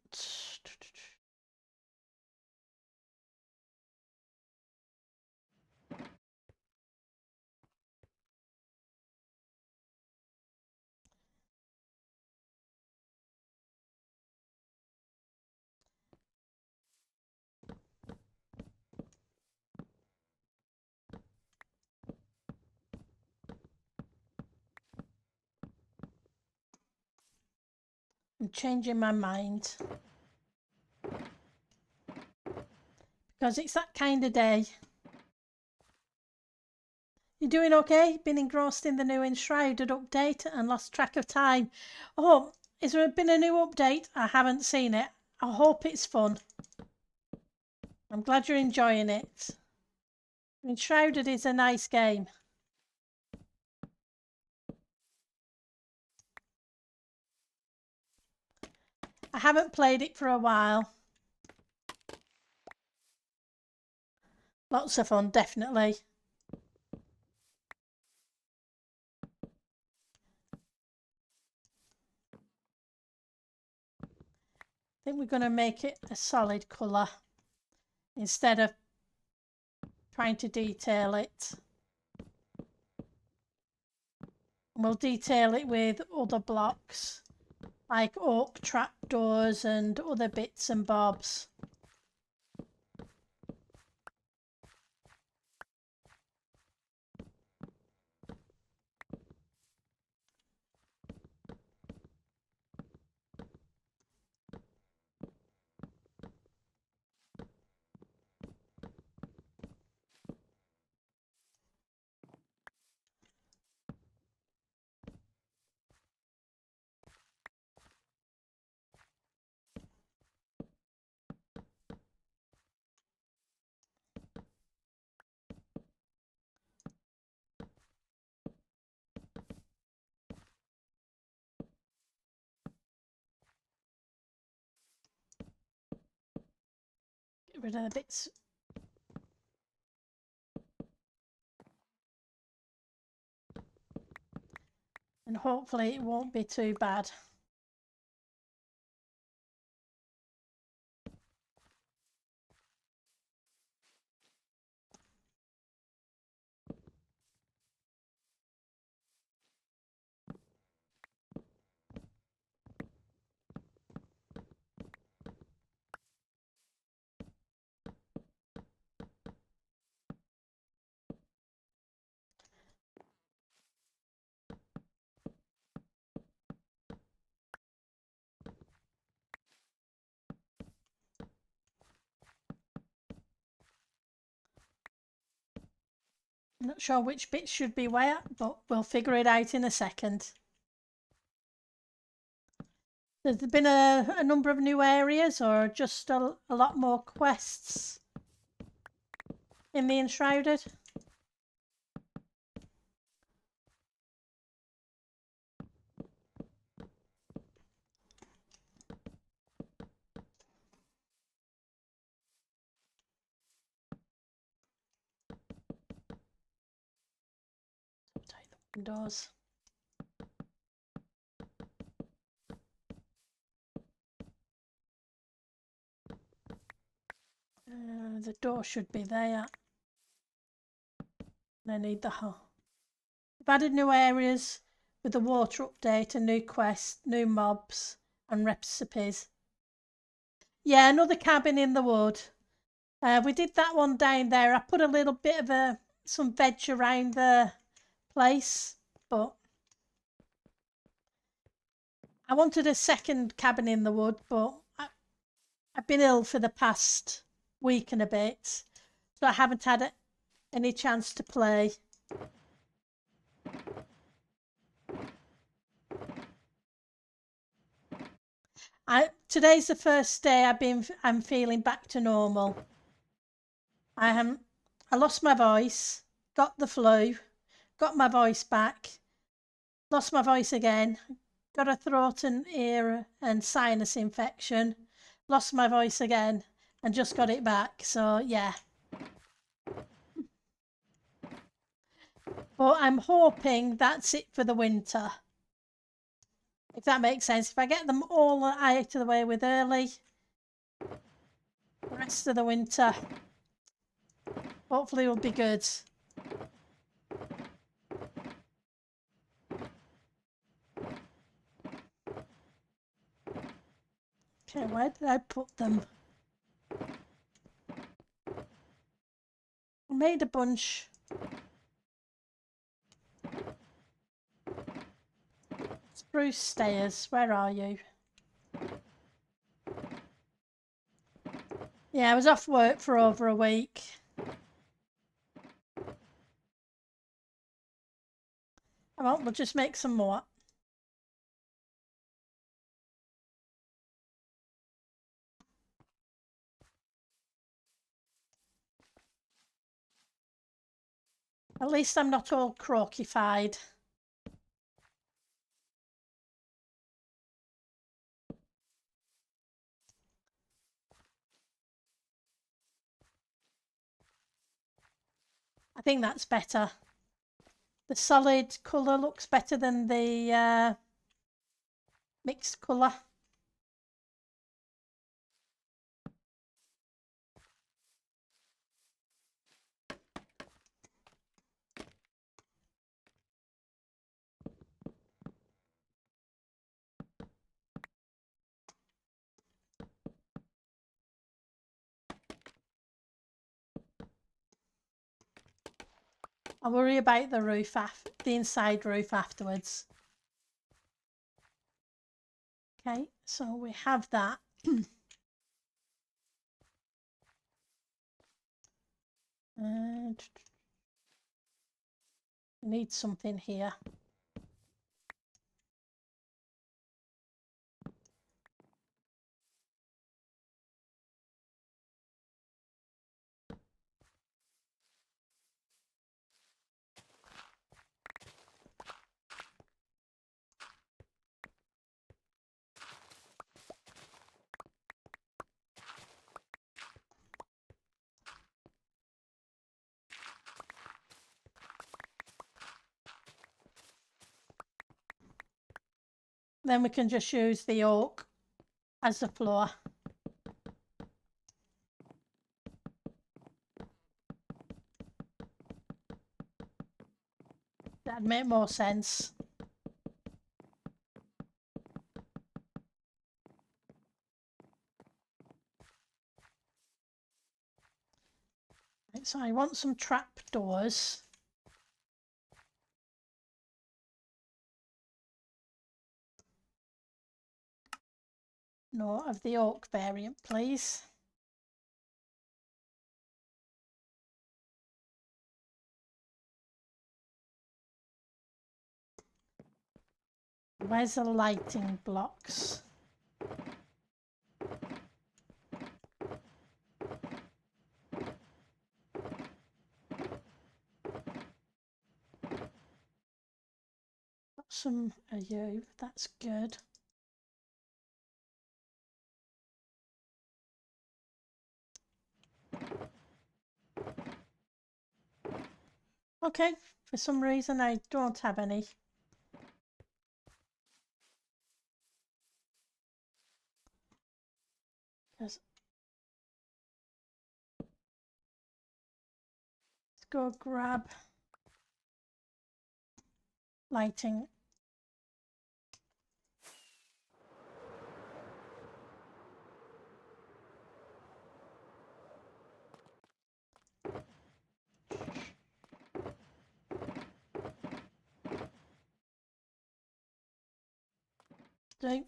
I'm changing my mind. Because it's that kind of day. You doing okay? Been engrossed in the new Enshrouded update and lost track of time. Oh, has there been a new update? I haven't seen it. I hope it's fun. I'm glad you're enjoying it. Enshrouded is a nice game. I haven't played it for a while. Lots of fun, definitely. I think we're going to make it a solid colour instead of trying to detail it. We'll detail it with other blocks like oak trapdoors and other bits and bobs. Get rid of the bits. And hopefully it won't be too bad. I'm not sure which bits should be where, but we'll figure it out in a second. Has there been a number of new areas or just a lot more quests in the Enshrouded? Take the windows. The door should be there. I need the hole. We've added new areas. with the water update, a new quest, new mobs and recipes. Yeah, another cabin in the wood. We did that one down there. I put a little bit of some veg around the place, but I wanted a second cabin in the wood, but I've been ill for the past week and a bit, so I haven't had any chance to play. Today's the first day I'm feeling back to normal. I lost my voice, got the flu, got my voice back, lost my voice again, got a throat and ear and sinus infection, lost my voice again, and just got it back. So yeah. But I'm hoping that's it for the winter. If that makes sense. If I get them all out of the way with early, the rest of the winter hopefully will be good. Okay, where did I put them? I made a bunch. Spruce stairs, where are you? Yeah, I was off work for over a week. Well, we'll just make some more. At least I'm not all croakified. I think that's better. The solid colour looks better than the mixed colour. I'll worry about the roof, the inside roof afterwards. Okay, so we have that. And we need something here. Then we can just use the oak as the floor. That'd make more sense. Right, so I want some trap doors. No, of the oak variant, please. Where's the lighting blocks? Got some of you, that's good. Okay, for some reason I don't have any. Let's go grab lighting do.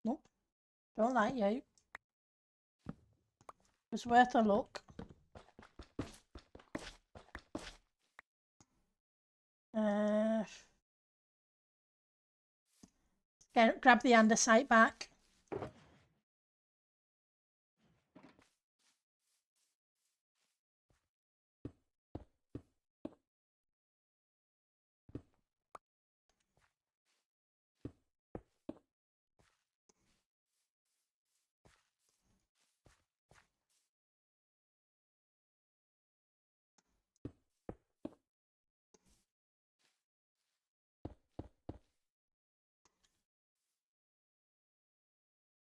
Nope, don't like you. It was worth a look. Grab the andesite back.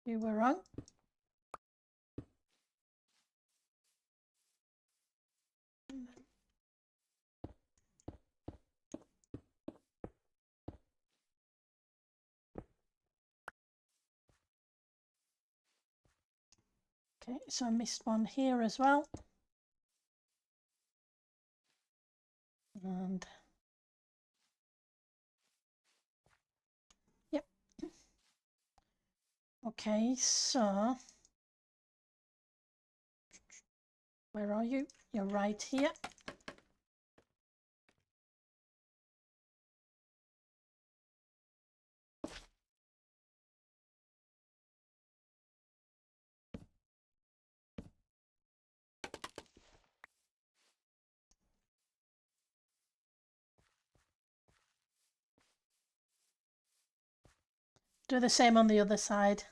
You were wrong. Okay, so I missed one here as well. And yep. Okay, so where are you? You're right here. Do the same on the other side.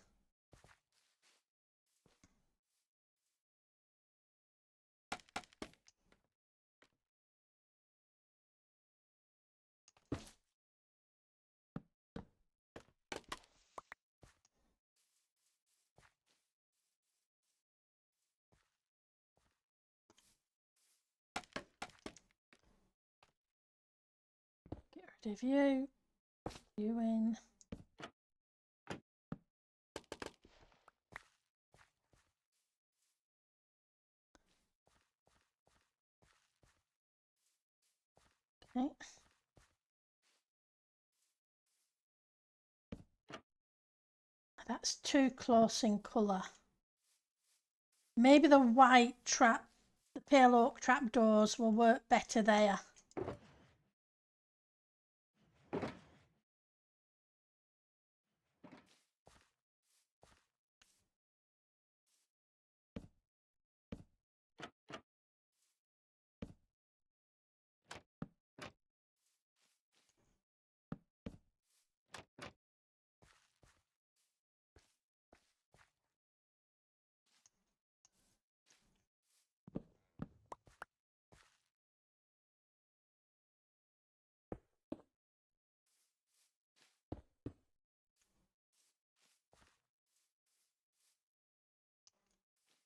Get rid of you. You in. Okay. That's too close in colour. Maybe the white trap, the pale oak trapdoors will work better there.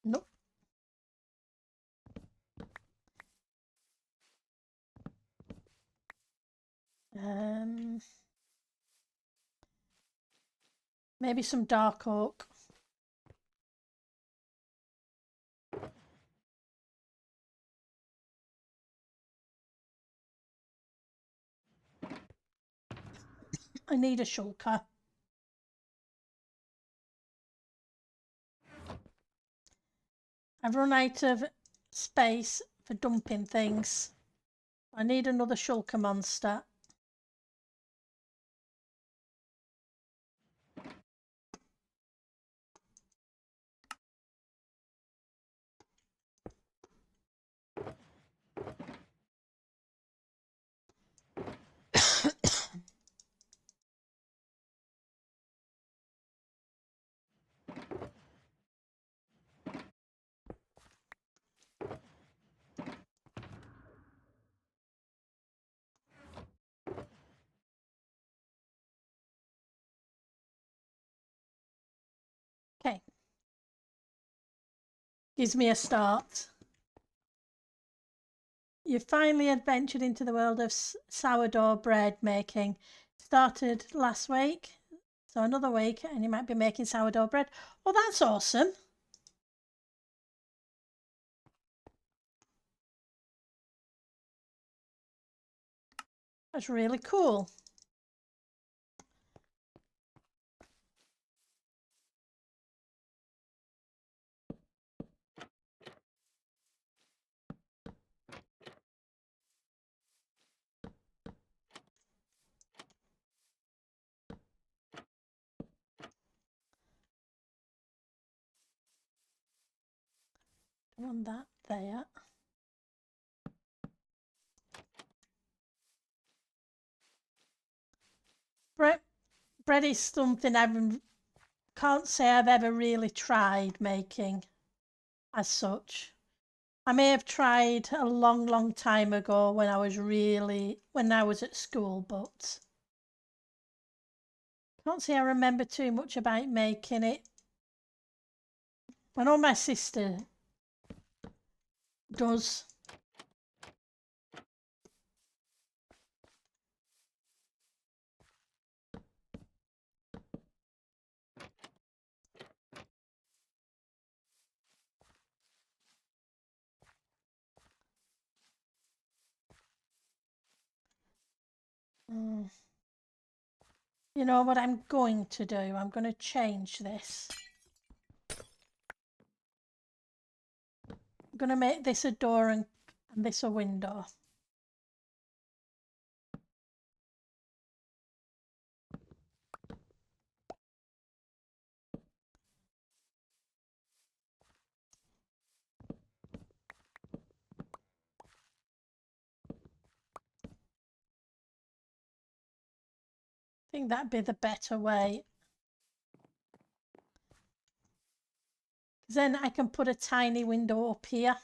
Nope. Maybe some dark oak. I need a shulker. I've run out of space for dumping things. I need another shulker monster. Okay. Gives me a start. You finally adventured into the world of sourdough bread making. Started last week, so another week, and you might be making sourdough bread. Well, that's awesome. That's really cool. On that there. Bread is something I can't say I've ever really tried making as such. I may have tried a long, long time ago when I was at school, but can't say I remember too much about making it. I know my sister does. You know what I'm going to do? I'm going to change this. I'm going to make this a door and this a window. I think that'd be the better way. Then I can put a tiny window up here.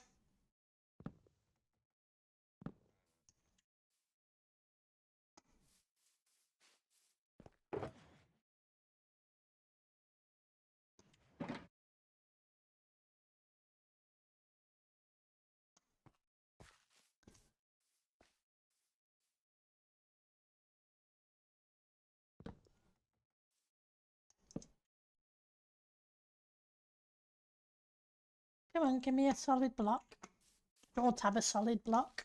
Come on, give me a solid block. Don't have a solid block.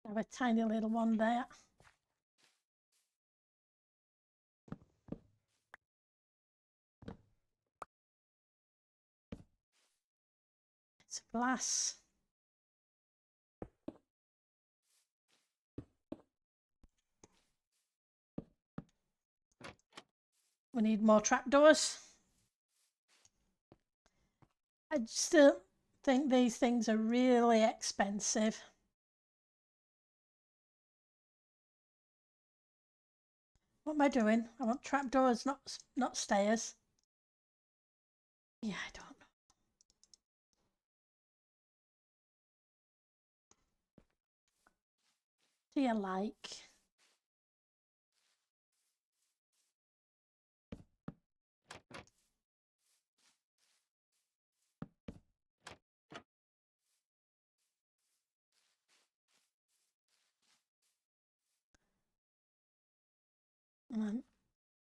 Have a tiny little one there. It's glass. We need more trapdoors. I still think these things are really expensive. What am I doing? I want trapdoors, not stairs. Yeah, I don't know. Do you like? And then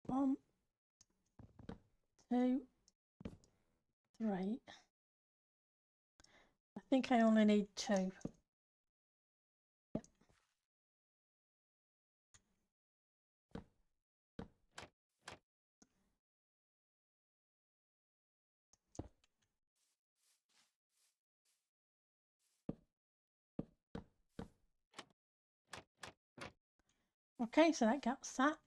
1, 2, 3. I think I only need 2. Yep. Okay, so that gets that.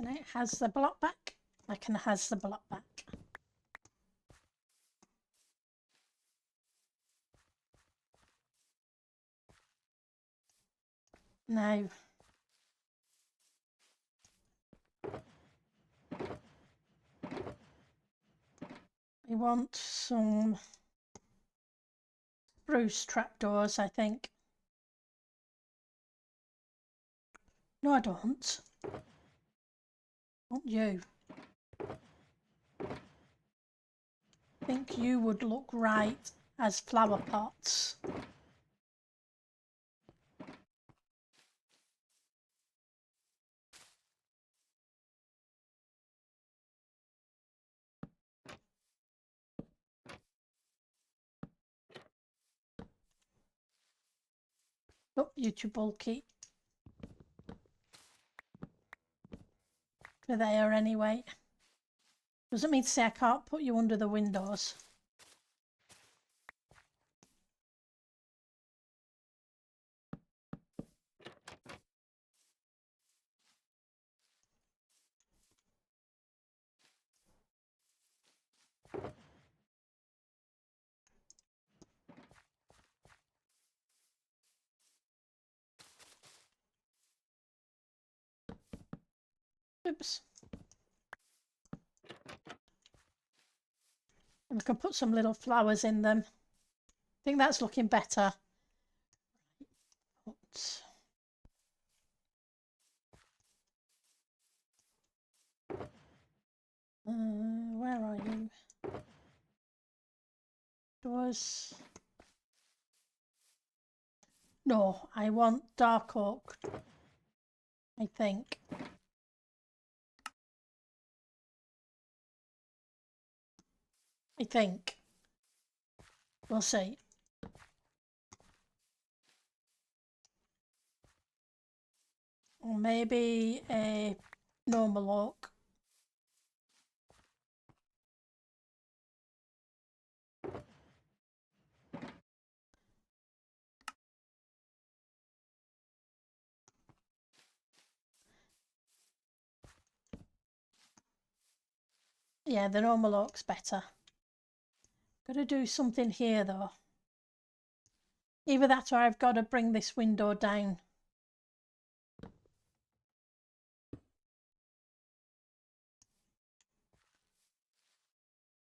Can I has the block back? I can has the block back. Now we want some spruce trapdoors, I think. No, I don't. Not you. I think you would look right as flower pots. Oh, you're too bulky. They're there anyway. Doesn't mean to say I can't put you under the windows. Oops. And we can put some little flowers in them. I think that's looking better. Where are you? Doors. No, I want dark oak. I think. We'll see. Or maybe a normal oak. Yeah, the normal oak's better. Got to do something here though. Either that or I've got to bring this window down.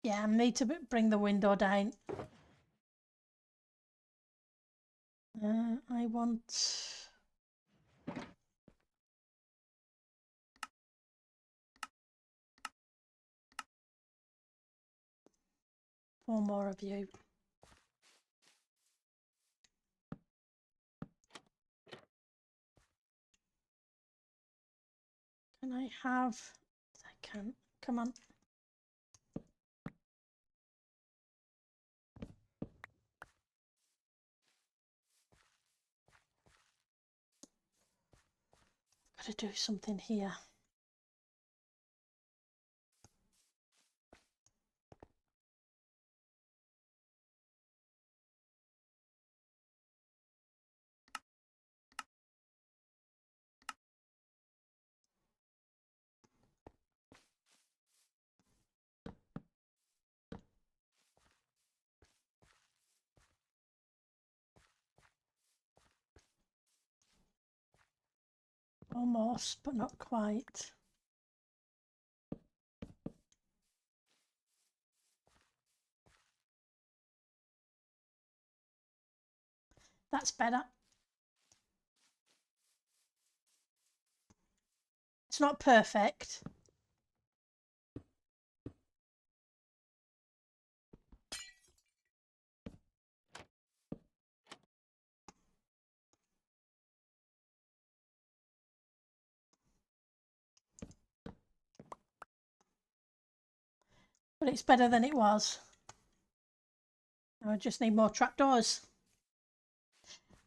Yeah, I need to bring the window down. I want... four more of you. Can I have... I can. Come on. Got to do something here. Almost, but not quite. That's better. It's not perfect. But it's better than it was. I just need more trapdoors.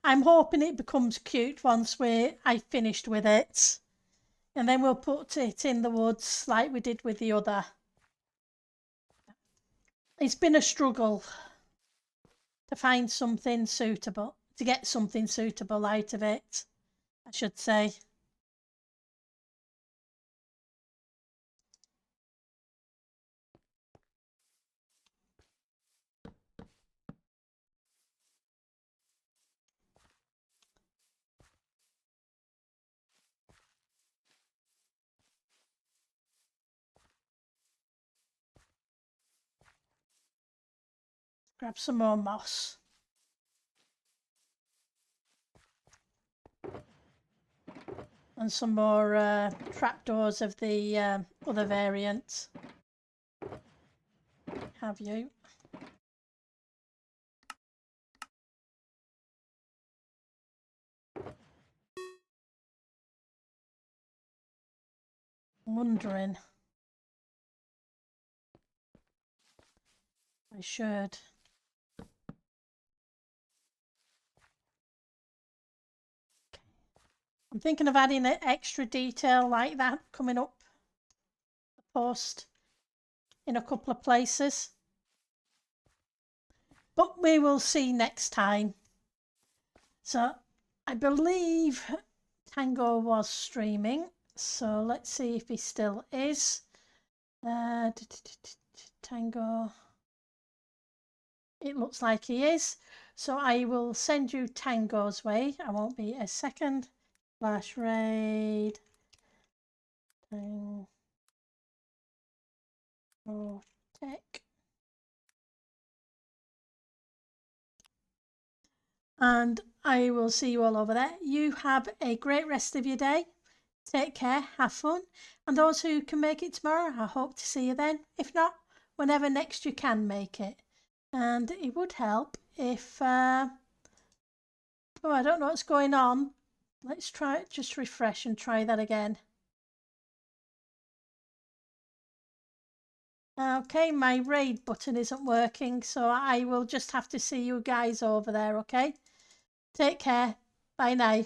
I'm hoping it becomes cute once I've finished with it. And then we'll put it in the woods like we did with the other. It's been a struggle to find something suitable, to get something suitable out of it, I should say. grab some more moss. And some more trapdoors of the other variant. Have you? Wondering. I should. I'm thinking of adding an extra detail like that coming up the post in a couple of places. But we will see next time. So I believe Tango was streaming. So let's see if he still is. Tango. It looks like he is. So I will send you Tango's way. I won't be a second. Flash raid. Tango Tech. And I will see you all over there. You have a great rest of your day. Take care, have fun. And those who can make it tomorrow, I hope to see you then. If not, whenever next you can make it. And it would help if, oh, I don't know what's going on. Let's try it, just refresh and try that again. Okay, my raid button isn't working, so I will just have to see you guys over there, okay? Take care. Bye now.